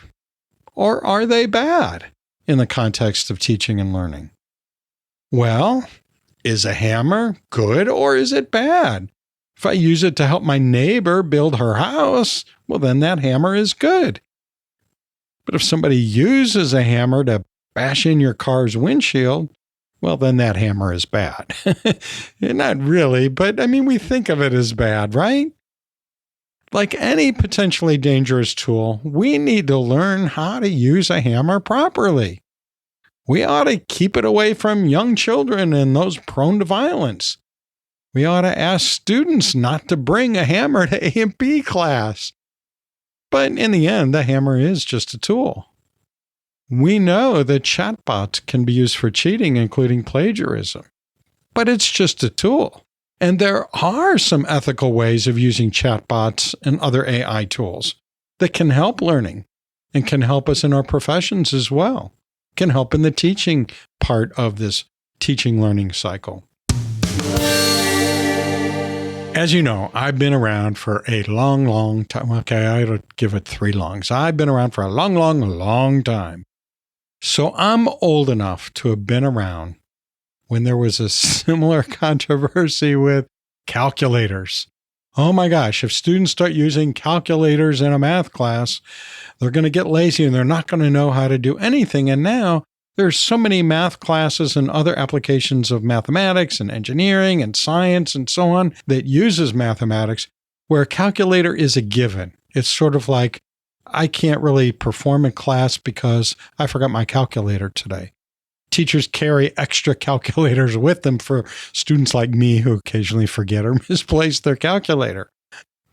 or are they bad in the context of teaching and learning? Well, is a hammer good or is it bad? If I use it to help my neighbor build her house, well, then that hammer is good. But if somebody uses a hammer to bash in your car's windshield, well, then that hammer is bad. Not really, but I mean, we think of it as bad, right? Like any potentially dangerous tool, we need to learn how to use a hammer properly. We ought to keep it away from young children and those prone to violence. We ought to ask students not to bring a hammer to A&P class. But in the end, the hammer is just a tool. We know that chatbots can be used for cheating, including plagiarism. But it's just a tool. And there are some ethical ways of using chatbots and other AI tools that can help learning and can help us in our professions as well, can help in the teaching part of this teaching learning cycle. As you know, I've been around for a long time. Okay, I'll give it 3 longs. I've been around for a long time. So I'm old enough to have been around when there was a similar controversy with calculators. Oh my gosh, if students start using calculators in a math class, they're going to get lazy and they're not going to know how to do anything. And now there's so many math classes and other applications of mathematics and engineering and science and so on that uses mathematics where a calculator is a given. It's sort of like, I can't really perform in class because I forgot my calculator today. Teachers carry extra calculators with them for students like me who occasionally forget or misplace their calculator.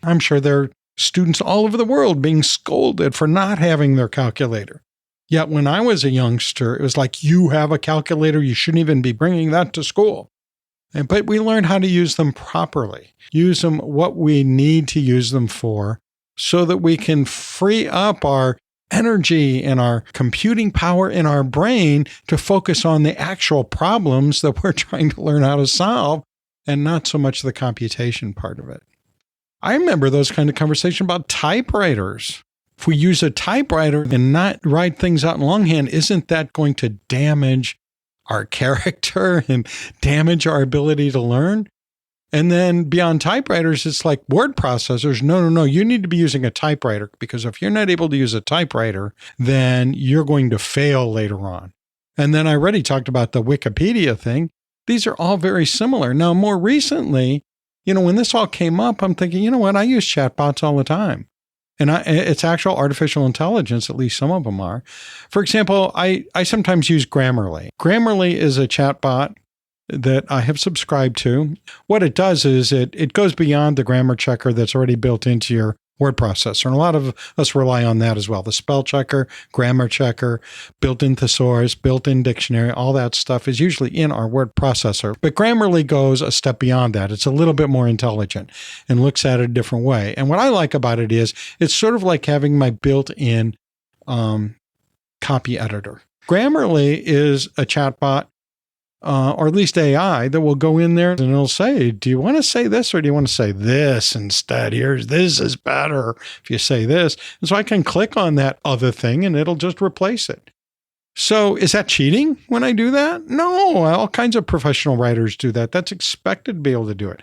I'm sure there are students all over the world being scolded for not having their calculator. Yet when I was a youngster, it was like, you have a calculator, you shouldn't even be bringing that to school. But we learned how to use them properly, use them what we need to use them for so that we can free up our energy and our computing power in our brain to focus on the actual problems that we're trying to learn how to solve and not so much the computation part of it. I remember those kind of conversations about typewriters. If we use a typewriter and not write things out in longhand, isn't that going to damage our character and damage our ability to learn? And then beyond typewriters, it's like word processors. No, you need to be using a typewriter because if you're not able to use a typewriter, then you're going to fail later on. And then I already talked about the Wikipedia thing. These are all very similar. Now, more recently, when this all came up, I'm thinking, you know what? I use chatbots all the time. And it's actual artificial intelligence, at least some of them are. For example, I sometimes use Grammarly. Grammarly is a chatbot that I have subscribed to. What it does is it goes beyond the grammar checker that's already built into your word processor. And a lot of us rely on that as well. The spell checker, grammar checker, built-in thesaurus, built-in dictionary, all that stuff is usually in our word processor. But Grammarly goes a step beyond that. It's a little bit more intelligent and looks at it a different way. And what I like about it is it's sort of like having my built-in copy editor. Grammarly is a chatbot or at least AI that will go in there and it'll say, do you want to say this or do you want to say this instead? This is better if you say this. And so I can click on that other thing and it'll just replace it. So is that cheating when I do that? No, all kinds of professional writers do that. That's expected to be able to do it.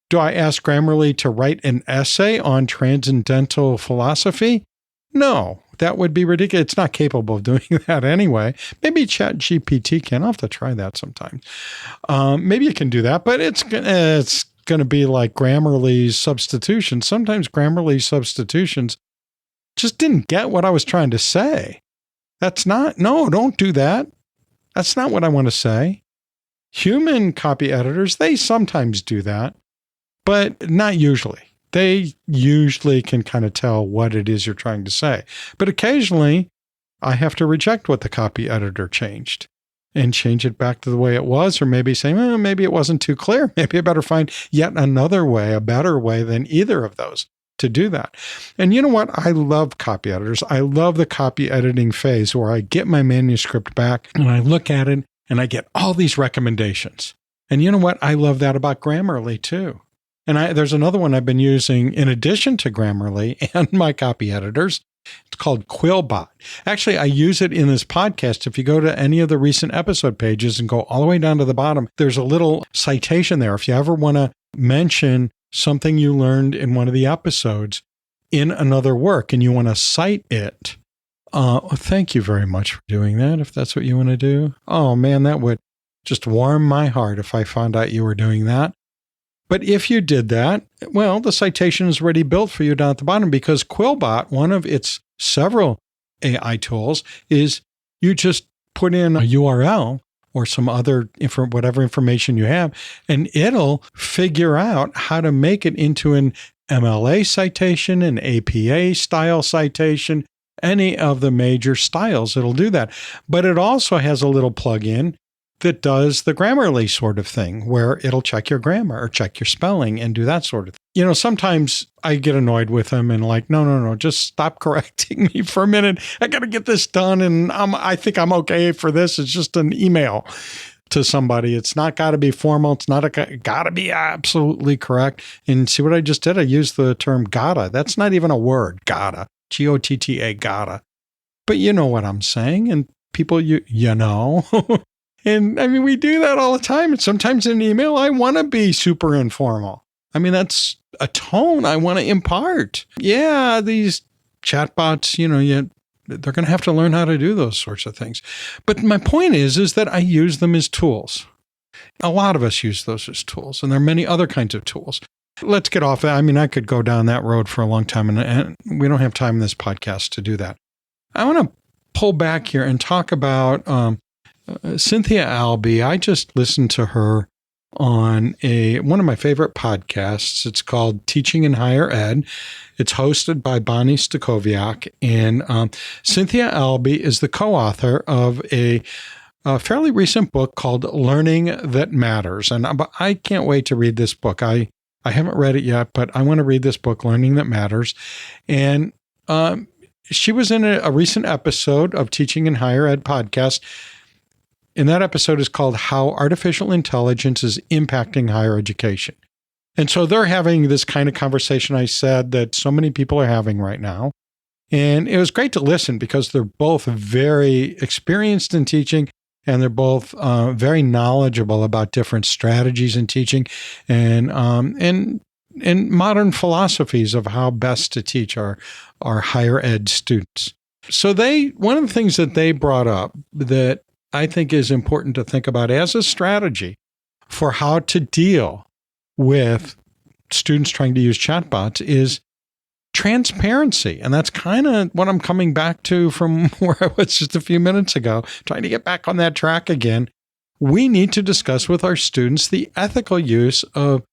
Do I ask Grammarly to write an essay on transcendental philosophy? No, that would be ridiculous. It's not capable of doing that anyway. Maybe ChatGPT can. I'll have to try that sometime. Maybe it can do that, but it's going to be like Grammarly's substitution. Sometimes Grammarly's substitutions just didn't get what I was trying to say. No, don't do that. That's not what I want to say. Human copy editors, they sometimes do that, but not usually. They usually can kind of tell what it is you're trying to say. But occasionally, I have to reject what the copy editor changed and change it back to the way it was, or maybe say, maybe it wasn't too clear. Maybe I better find yet another way, a better way than either of those to do that. And you know what? I love copy editors. I love the copy editing phase where I get my manuscript back and I look at it and I get all these recommendations. And you know what? I love that about Grammarly too. And there's another one I've been using in addition to Grammarly and my copy editors. It's called Quillbot. Actually, I use it in this podcast. If you go to any of the recent episode pages and go all the way down to the bottom, there's a little citation there. If you ever want to mention something you learned in one of the episodes in another work and you want to cite it, thank you very much for doing that, if that's what you want to do. Oh man, that would just warm my heart if I found out you were doing that. But if you did that, well, the citation is already built for you down at the bottom, because Quillbot, one of its several AI tools, is you just put in a URL or some other whatever information you have, and it'll figure out how to make it into an MLA citation, an APA style citation, any of the major styles. It'll do that. But it also has a little plugin that does the Grammarly sort of thing, where it'll check your grammar or check your spelling and do that sort of thing. You know, sometimes I get annoyed with them and like, no, just stop correcting me for a minute. I got to get this done. And I think I'm okay for this. It's just an email to somebody. It's not got to be formal. It's not got to be absolutely correct. And see what I just did? I used the term gotta. That's not even a word, gotta. G-O-T-T-A, gotta. But you know what I'm saying. And people, you know. And I mean, we do that all the time. And sometimes in an email, I want to be super informal. I mean, that's a tone I want to impart. Yeah, these chatbots, they're going to have to learn how to do those sorts of things. But my point is that I use them as tools. A lot of us use those as tools, and there are many other kinds of tools. Let's get off that. I mean, I could go down that road for a long time, and we don't have time in this podcast to do that. I want to pull back here and talk about Cynthia Albee. I just listened to her on one of my favorite podcasts. It's called Teaching in Higher Ed. It's hosted by Bonnie Stakoviak, and Cynthia Albee is the co-author of a fairly recent book called Learning That Matters. And I can't wait to read this book. I haven't read it yet, but I want to read this book, Learning That Matters. And she was in a recent episode of Teaching in Higher Ed podcast. And that episode is called How Artificial Intelligence is Impacting Higher Education. And so they're having this kind of conversation I said that so many people are having right now. And it was great to listen because they're both very experienced in teaching, and they're both very knowledgeable about different strategies in teaching and modern philosophies of how best to teach our higher ed students. So one of the things that they brought up that I think is important to think about as a strategy for how to deal with students trying to use chatbots is transparency. And that's kind of what I'm coming back to from where I was just a few minutes ago, trying to get back on that track again. We need to discuss with our students the ethical use of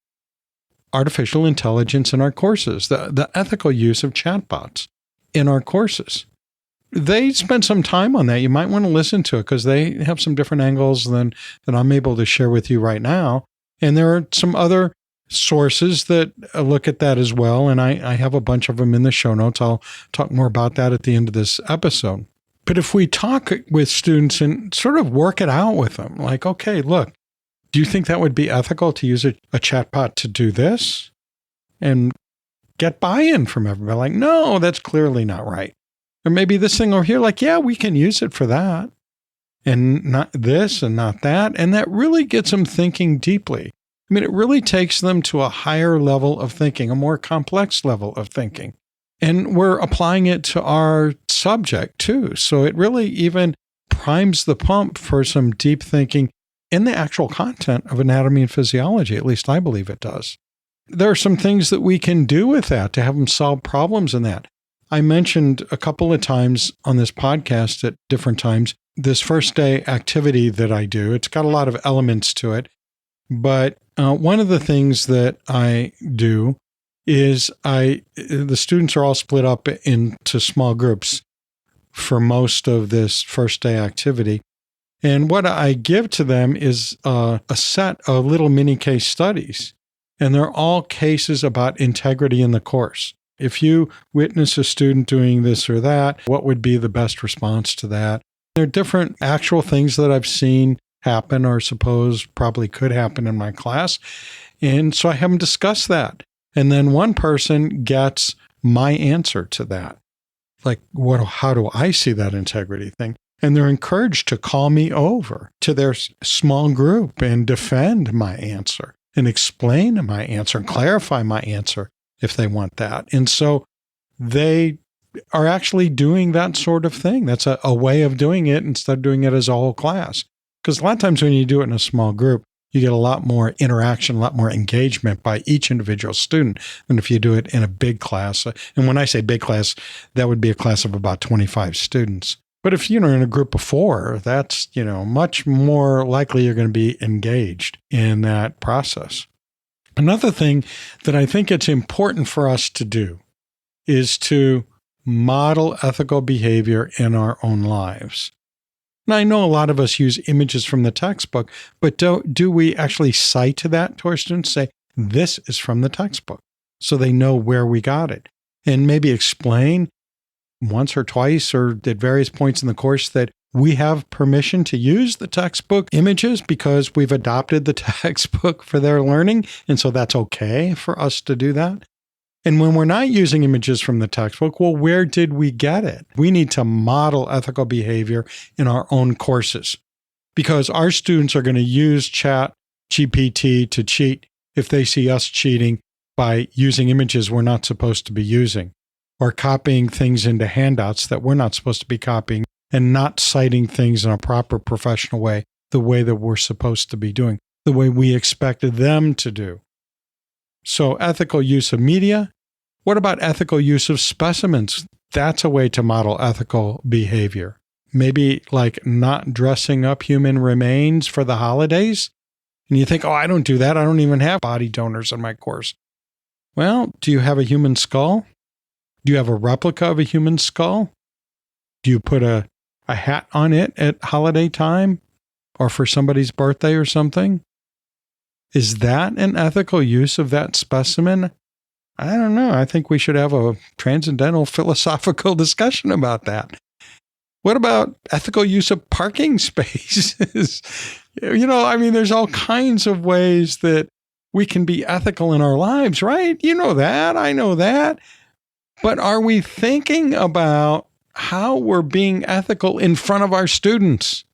artificial intelligence in our courses, the ethical use of chatbots in our courses. They spent some time on that. You might want to listen to it because they have some different angles than I'm able to share with you right now. And there are some other sources that look at that as well. And I have a bunch of them in the show notes. I'll talk more about that at the end of this episode. But if we talk with students and sort of work it out with them, like, okay, look, do you think that would be ethical to use a chatbot to do this? And get buy-in from everybody. Like, no, that's clearly not right. Or maybe this thing over here, like, yeah, we can use it for that. And not this and not that. And that really gets them thinking deeply I mean, it really takes them to a higher level of thinking, a more complex level of thinking. And we're applying it to our subject too. So it really even primes the pump for some deep thinking in the actual content of anatomy and physiology. At least I believe it does. There are some things that we can do with that to have them solve problems in that. I mentioned a couple of times on this podcast at different times, this first day activity that I do. It's got a lot of elements to it. But one of the things that I do is the students are all split up into small groups for most of this first day activity. And what I give to them is a set of little mini case studies. And they're all cases about integrity in the course. If you witness a student doing this or that, what would be the best response to that? There are different actual things that I've seen happen or suppose probably could happen in my class. And so I have them discuss that. And then one person gets my answer to that. Like, how do I see that integrity thing? And they're encouraged to call me over to their small group and defend my answer and explain my answer and clarify my answer if they want that. And so they are actually doing that sort of thing. That's a way of doing it instead of doing it as a whole class. Because a lot of times when you do it in a small group, you get a lot more interaction, a lot more engagement by each individual student than if you do it in a big class. And when I say big class, that would be a class of about 25 students. But if you're in a group of 4, that's, much more likely you're going to be engaged in that process. Another thing that I think it's important for us to do is to model ethical behavior in our own lives. Now, I know a lot of us use images from the textbook, but do we actually cite that to our students, say, this is from the textbook, so they know where we got it, and maybe explain once or twice or at various points in the course that we have permission to use the textbook images because we've adopted the textbook for their learning, and so that's okay for us to do that. And when we're not using images from the textbook, well, where did we get it? We need to model ethical behavior in our own courses because our students are going to use ChatGPT to cheat if they see us cheating by using images we're not supposed to be using or copying things into handouts that we're not supposed to be copying and not citing things in a proper professional way, the way that we're supposed to be doing, the way we expected them to do. So ethical use of media. What about ethical use of specimens? That's a way to model ethical behavior. Maybe like not dressing up human remains for the holidays. And you think, I don't do that. I don't even have body donors in my course. Well, do you have a human skull? Do you have a replica of a human skull? Do you put a hat on it at holiday time or for somebody's birthday or something? Is that an ethical use of that specimen? I don't know. I think we should have a transcendental philosophical discussion about that. What about ethical use of parking spaces? There's all kinds of ways that we can be ethical in our lives, right? You know that. I know that. But are we thinking about how we're being ethical in front of our students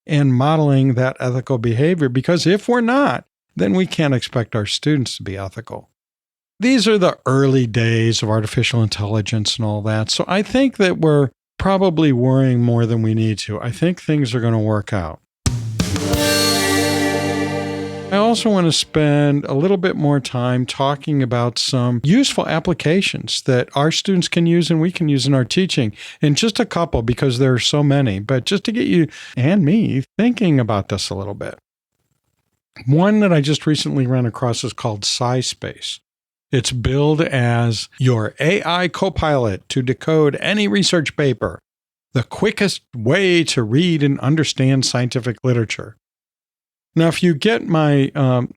and modeling that ethical behavior? Because if we're not, then we can't expect our students to be ethical. These are the early days of artificial intelligence and all that. So I think that we're probably worrying more than we need to. I think things are going to work out. I also want to spend a little bit more time talking about some useful applications that our students can use and we can use in our teaching. And just a couple because there are so many, but just to get you and me thinking about this a little bit. One that I just recently ran across is called SciSpace. It's billed as your AI copilot to decode any research paper, the quickest way to read and understand scientific literature. Now, if you get my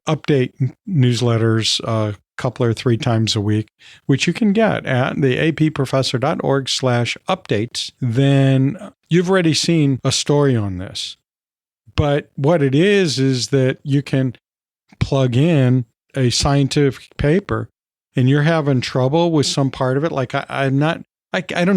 update newsletters a couple or 3 times a week, which you can get at the approfessor.org/updates, then you've already seen a story on this. But what it is that you can plug in a scientific paper and you're having trouble with some part of it. Like I don't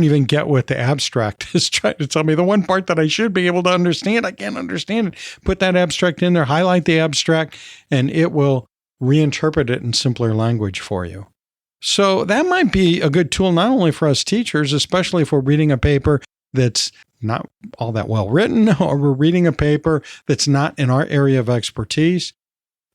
even get what the abstract is trying to tell me. The one part that I should be able to understand, I can't understand it. Put that abstract in there, highlight the abstract, and it will reinterpret it in simpler language for you. So that might be a good tool, not only for us teachers, especially if we're reading a paper that's not all that well written, or we're reading a paper that's not in our area of expertise,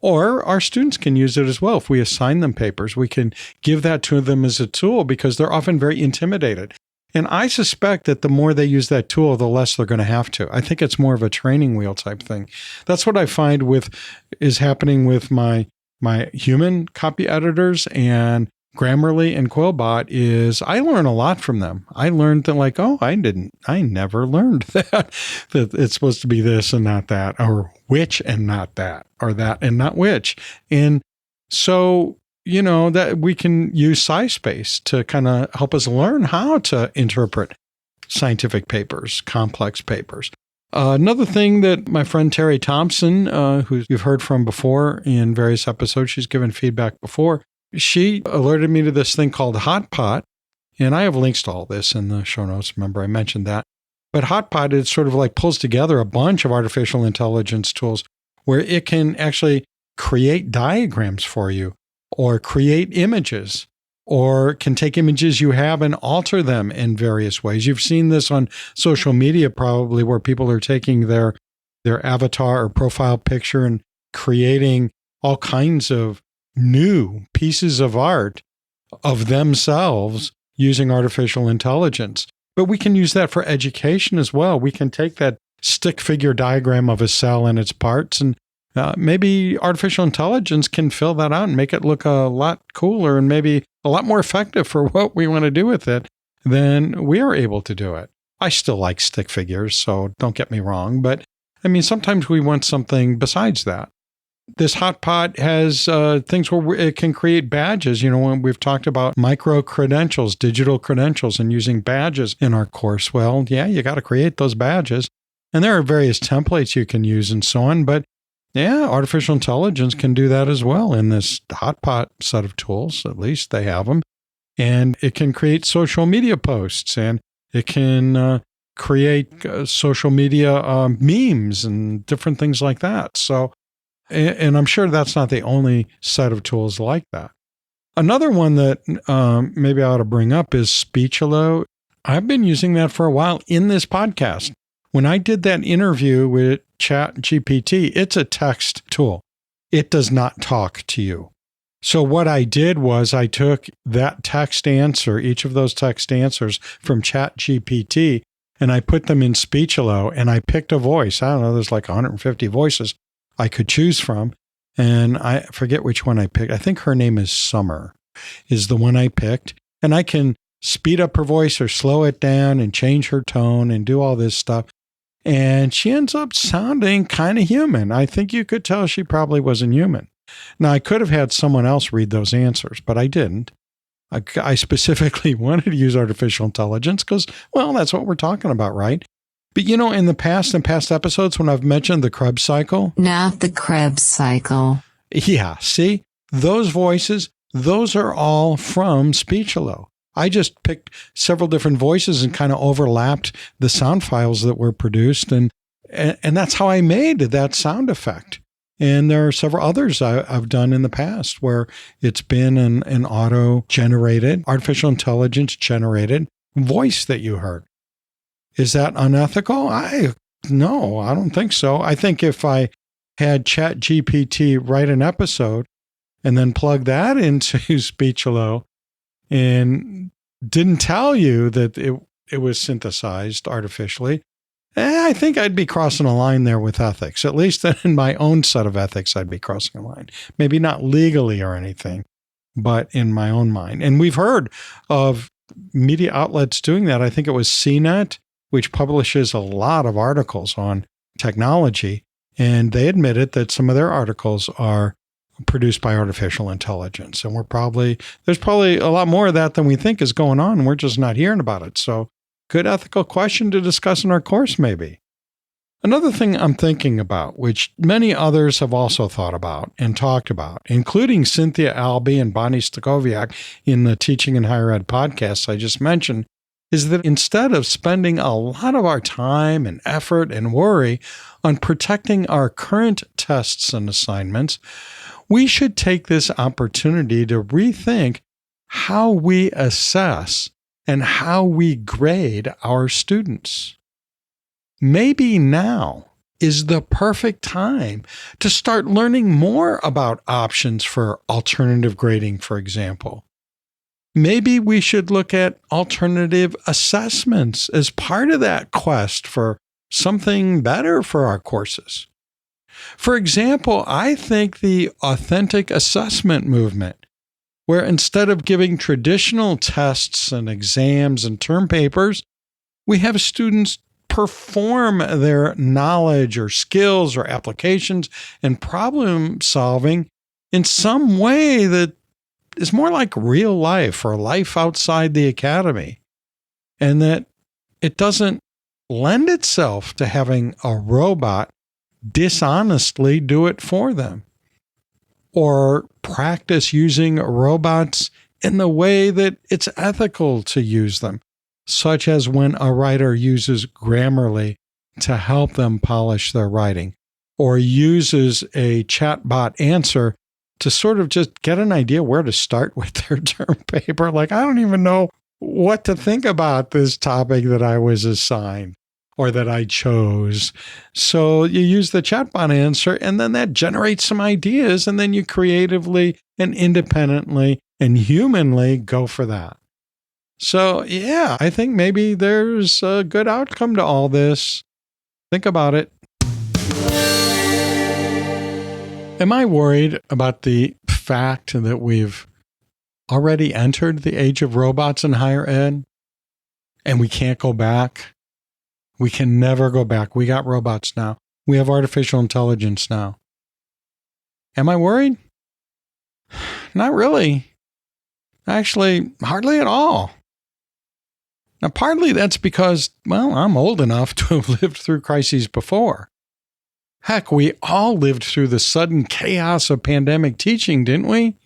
or our students can use it as well. If we assign them papers, we can give that to them as a tool because they're often very intimidated. And I suspect that the more they use that tool, the less they're going to have to. I think it's more of a training wheel type thing. That's what I find is happening with my human copy editors and Grammarly and Quillbot is I learn a lot from them. I learned that I never learned that it's supposed to be this and not that, or which and not that, or that and not which. And so, that we can use SciSpace to kind of help us learn how to interpret scientific papers, complex papers. Another thing that my friend Terry Thompson, who you've heard from before in various episodes, she's given feedback before, she alerted me to this thing called HotPot, and I have links to all this in the show notes. Remember, I mentioned that. But HotPot, it sort of like pulls together a bunch of artificial intelligence tools where it can actually create diagrams for you, or create images, or can take images you have and alter them in various ways. You've seen this on social media probably, where people are taking their avatar or profile picture and creating all kinds of new pieces of art of themselves using artificial intelligence. But we can use that for education as well. We can take that stick figure diagram of a cell and its parts, and maybe artificial intelligence can fill that out and make it look a lot cooler and maybe a lot more effective for what we want to do with it than we are able to do it. I still like stick figures, so don't get me wrong. But sometimes we want something besides that. This HotPot has things where it can create badges. When we've talked about micro credentials, digital credentials, and using badges in our course. Well, yeah, you got to create those badges. And there are various templates you can use and so on. But yeah, artificial intelligence can do that as well in this HotPot set of tools. At least they have them. And it can create social media posts, and it can create social media memes and different things like that. So, and I'm sure that's not the only set of tools like that. Another one that maybe I ought to bring up is Speechelo. I've been using that for a while in this podcast. When I did that interview with ChatGPT, it's a text tool. It does not talk to you. So what I did was I took that text answer, each of those text answers from ChatGPT, and I put them in Speechelo, and I picked a voice. I don't know, there's like 150 voices I could choose from. And I forget which one I picked. I think her name is Summer, is the one I picked. And I can speed up her voice or slow it down and change her tone and do all this stuff. And she ends up sounding kind of human. I think you could tell she probably wasn't human. Now, I could have had someone else read those answers, but I didn't. I specifically wanted to use artificial intelligence because, well, that's what we're talking about, right? But in the past episodes when I've mentioned the Krebs cycle. Not the Krebs cycle. Yeah, see? Those voices, those are all from Speechelo. I just picked several different voices and kind of overlapped the sound files that were produced. And that's how I made that sound effect. And there are several others I've done in the past where it's been an auto-generated, artificial intelligence-generated voice that you heard. Is that unethical? No, I don't think so. I think if I had ChatGPT write an episode and then plug that into Speechelo and didn't tell you that it was synthesized artificially, I think I'd be crossing a line there with ethics. At least in my own set of ethics, I'd be crossing a line. Maybe not legally or anything, but in my own mind. And we've heard of media outlets doing that. I think it was CNET, which publishes a lot of articles on technology, and they admitted that some of their articles are produced by artificial intelligence. And there's probably a lot more of that than we think is going on, and we're just not hearing about it. So, good ethical question to discuss in our course, maybe. Another thing I'm thinking about, which many others have also thought about and talked about, including Cynthia Albee and Bonnie Stachowiak in the Teaching in Higher Ed podcasts I just mentioned, is that instead of spending a lot of our time and effort and worry on protecting our current tests and assignments, we should take this opportunity to rethink how we assess and how we grade our students. Maybe now is the perfect time to start learning more about options for alternative grading, for example. Maybe we should look at alternative assessments as part of that quest for something better for our courses. For example, I think the authentic assessment movement, where instead of giving traditional tests and exams and term papers, we have students perform their knowledge or skills or applications and problem solving in some way that is more like real life or life outside the academy, and that it doesn't lend itself to having a robot dishonestly do it for them, or practice using robots in the way that it's ethical to use them, such as when a writer uses Grammarly to help them polish their writing, or uses a chatbot answer to sort of just get an idea where to start with their term paper. Like, I don't even know what to think about this topic that I was assigned or that I chose. So you use the chatbot answer, and then that generates some ideas, and then you creatively and independently and humanly go for that. So yeah, I think maybe there's a good outcome to all this. Think about it. Am I worried about the fact that we've already entered the age of robots in higher ed and we can't go back? We can never go back. We got robots now. We have artificial intelligence now. Am I worried? Not really. Actually, hardly at all. Now, partly that's because, well, I'm old enough to have lived through crises before. Heck, we all lived through the sudden chaos of pandemic teaching, didn't we?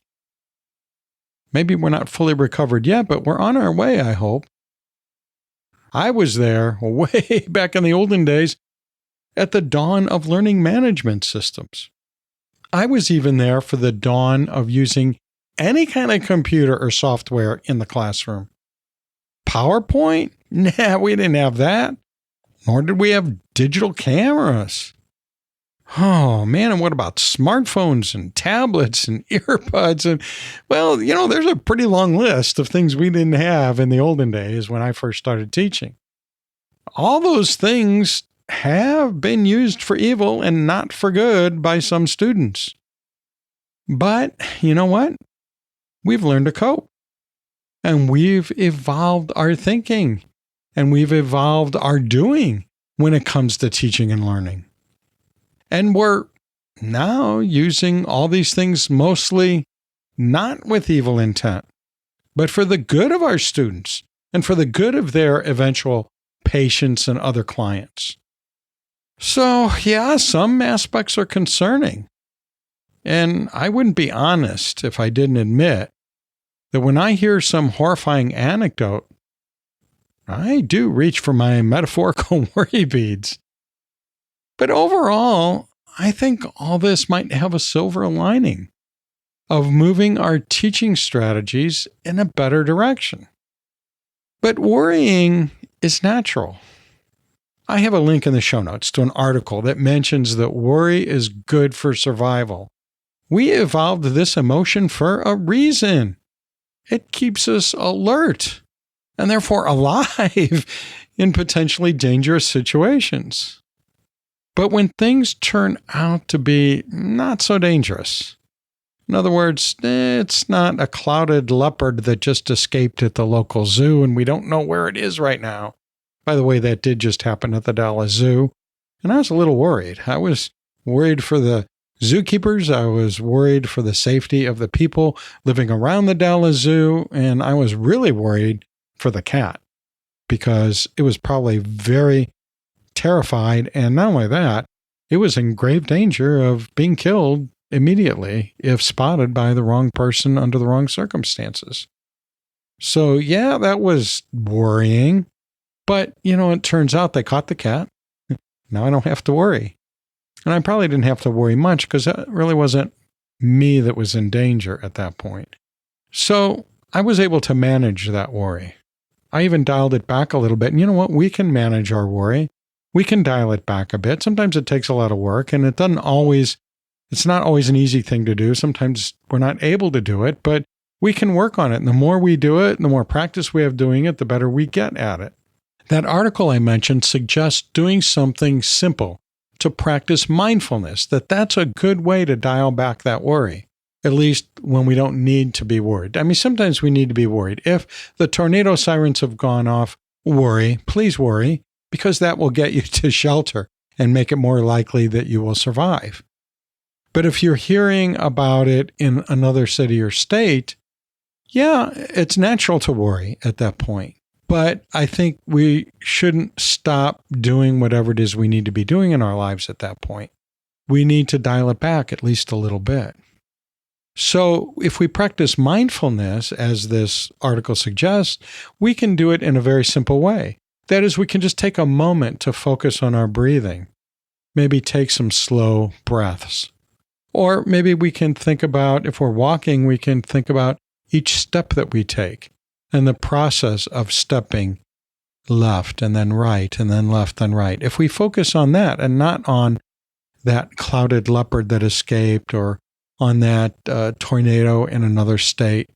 Maybe we're not fully recovered yet, but we're on our way, I hope. I was there way back in the olden days at the dawn of learning management systems. I was even there for the dawn of using any kind of computer or software in the classroom. PowerPoint? Nah, we didn't have that. Nor did we have digital cameras. Oh, man, and what about smartphones and tablets and earbuds? And, well, there's a pretty long list of things we didn't have in the olden days when I first started teaching. All those things have been used for evil and not for good by some students. But you know what? We've learned to cope. And we've evolved our thinking. And we've evolved our doing when it comes to teaching and learning. And we're now using all these things mostly not with evil intent, but for the good of our students and for the good of their eventual patients and other clients. So, yeah, some aspects are concerning. And I wouldn't be honest if I didn't admit that when I hear some horrifying anecdote, I do reach for my metaphorical worry beads. But overall, I think all this might have a silver lining of moving our teaching strategies in a better direction. But worrying is natural. I have a link in the show notes to an article that mentions that worry is good for survival. We evolved this emotion for a reason. It keeps us alert and therefore alive in potentially dangerous situations. But when things turn out to be not so dangerous, in other words, it's not a clouded leopard that just escaped at the local zoo and we don't know where it is right now. By the way, that did just happen at the Dallas Zoo, and I was a little worried. I was worried for the zookeepers. I was worried for the safety of the people living around the Dallas Zoo, and I was really worried for the cat because it was probably very terrified, and not only that, it was in grave danger of being killed immediately if spotted by the wrong person under the wrong circumstances. So yeah, that was worrying, but it turns out they caught the cat. Now I don't have to worry. And I probably didn't have to worry much because that really wasn't me that was in danger at that point. So I was able to manage that worry. I even dialed it back a little bit. And you know what? We can manage our worry. We can dial it back a bit. Sometimes it takes a lot of work, and it's not always an easy thing to do. Sometimes we're not able to do it, but we can work on it. And the more we do it, the more practice we have doing it, the better we get at it. That article I mentioned suggests doing something simple to practice mindfulness, that's a good way to dial back that worry, at least when we don't need to be worried. I mean, sometimes we need to be worried. If the tornado sirens have gone off, please worry, because that will get you to shelter and make it more likely that you will survive. But if you're hearing about it in another city or state, yeah, it's natural to worry at that point. But I think we shouldn't stop doing whatever it is we need to be doing in our lives at that point. We need to dial it back at least a little bit. So if we practice mindfulness, as this article suggests, we can do it in a very simple way. That is, we can just take a moment to focus on our breathing. Maybe take some slow breaths. Or maybe we can think about, if we're walking, we can think about each step that we take and the process of stepping left and then right and then left and right. If we focus on that and not on that clouded leopard that escaped or on that tornado in another state,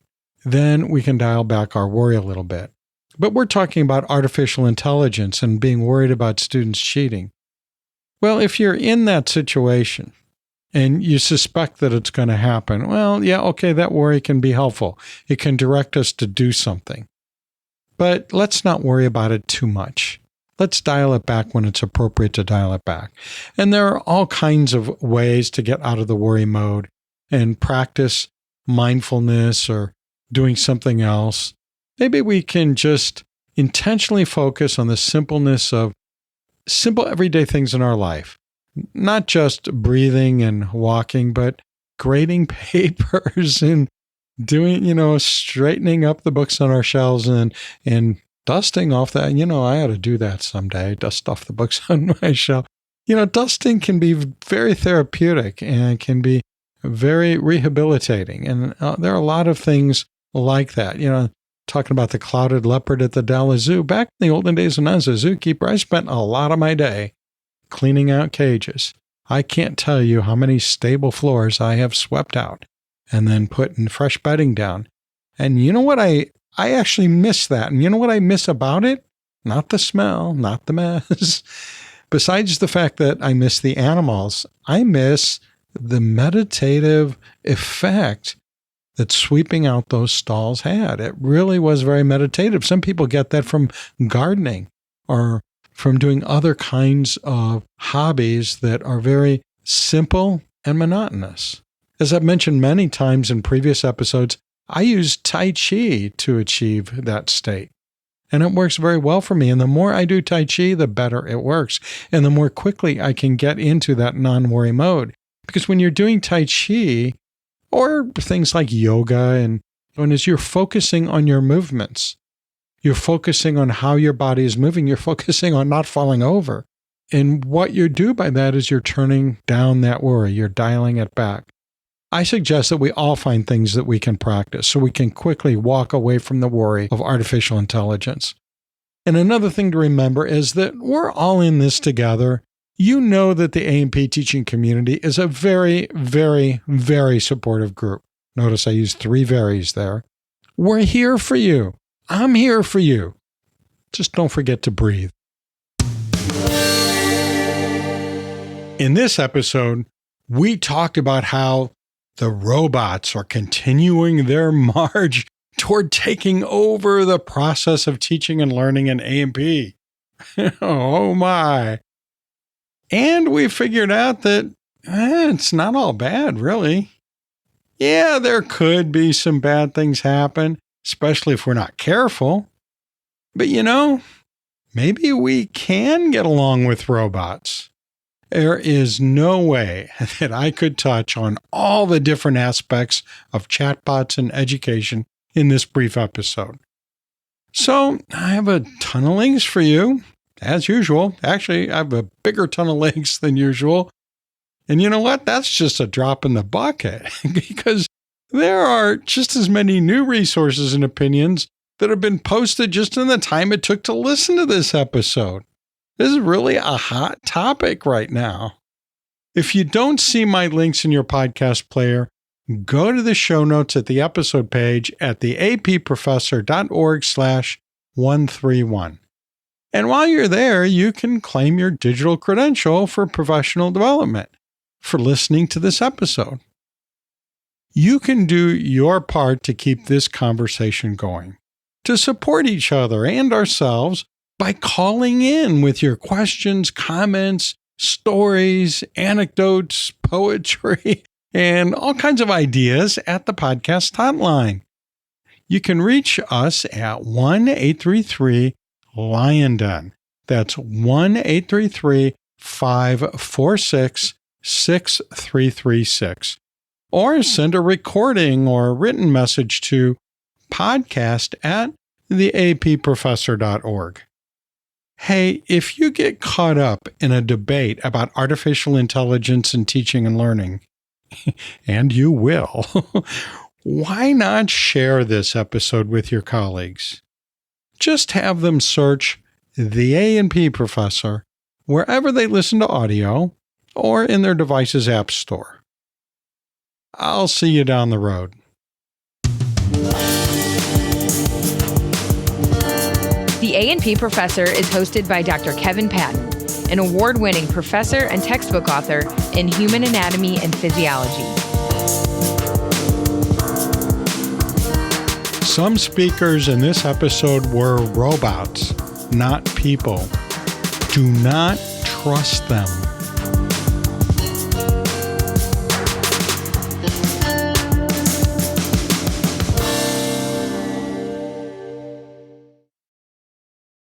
then we can dial back our worry a little bit. But we're talking about artificial intelligence and being worried about students cheating. Well, if you're in that situation and you suspect that it's going to happen, well, yeah, okay, that worry can be helpful. It can direct us to do something. But let's not worry about it too much. Let's dial it back when it's appropriate to dial it back. And there are all kinds of ways to get out of the worry mode and practice mindfulness or doing something else. Maybe we can just intentionally focus on the simpleness of simple everyday things in our life. Not just breathing and walking, but grading papers and doing, straightening up the books on our shelves and dusting off that. I ought to do that someday, dust off the books on my shelf. Dusting can be very therapeutic and can be very rehabilitating. And there are a lot of things like that. Talking about the clouded leopard at the Dallas Zoo. Back in the olden days when I was a zookeeper, I spent a lot of my day cleaning out cages. I can't tell you how many stable floors I have swept out and then put in fresh bedding down. And you know what? I actually miss that. And you know what I miss about it? Not the smell, not the mess. Besides the fact that I miss the animals, I miss the meditative effect that sweeping out those stalls had. It really was very meditative. Some people get that from gardening or from doing other kinds of hobbies that are very simple and monotonous. As I've mentioned many times in previous episodes, I use Tai Chi to achieve that state. And it works very well for me. And the more I do Tai Chi, the better it works. And the more quickly I can get into that non-worry mode. Because when you're doing Tai Chi, or things like yoga, and as you're focusing on your movements, you're focusing on how your body is moving, you're focusing on not falling over. And what you do by that is you're turning down that worry, you're dialing it back. I suggest that we all find things that we can practice so we can quickly walk away from the worry of artificial intelligence. And another thing to remember is that we're all in this together. You know that the A&P teaching community is a very, very, very supportive group. Notice I used 3 verys there. We're here for you. I'm here for you. Just don't forget to breathe. In this episode, we talked about how the robots are continuing their march toward taking over the process of teaching and learning in A&P. Oh my. And we figured out that it's not all bad, really. Yeah, there could be some bad things happen, especially if we're not careful. But maybe we can get along with robots. There is no way that I could touch on all the different aspects of chatbots and education in this brief episode. So I have a ton of links for you. As usual. Actually, I have a bigger ton of links than usual. And you know what? That's just a drop in the bucket because there are just as many new resources and opinions that have been posted just in the time it took to listen to this episode. This is really a hot topic right now. If you don't see my links in your podcast player, go to the show notes at the episode page at the approfessor.org/131. And while you're there, you can claim your digital credential for professional development for listening to this episode. You can do your part to keep this conversation going, to support each other and ourselves by calling in with your questions, comments, stories, anecdotes, poetry, and all kinds of ideas at the podcast hotline. You can reach us at 1-833-LION-DEN. That's 1-833-546-6336. Or send a recording or written message to podcast@theapprofessor.org. Hey, if you get caught up in a debate about artificial intelligence in teaching and learning, and you will, why not share this episode with your colleagues? Just have them search the A&P Professor wherever they listen to audio or in their device's app store. I'll see you down the road. The A&P Professor is hosted by Dr. Kevin Patton, an award-winning professor and textbook author in human anatomy and physiology. Some speakers in this episode were robots, not people. Do not trust them.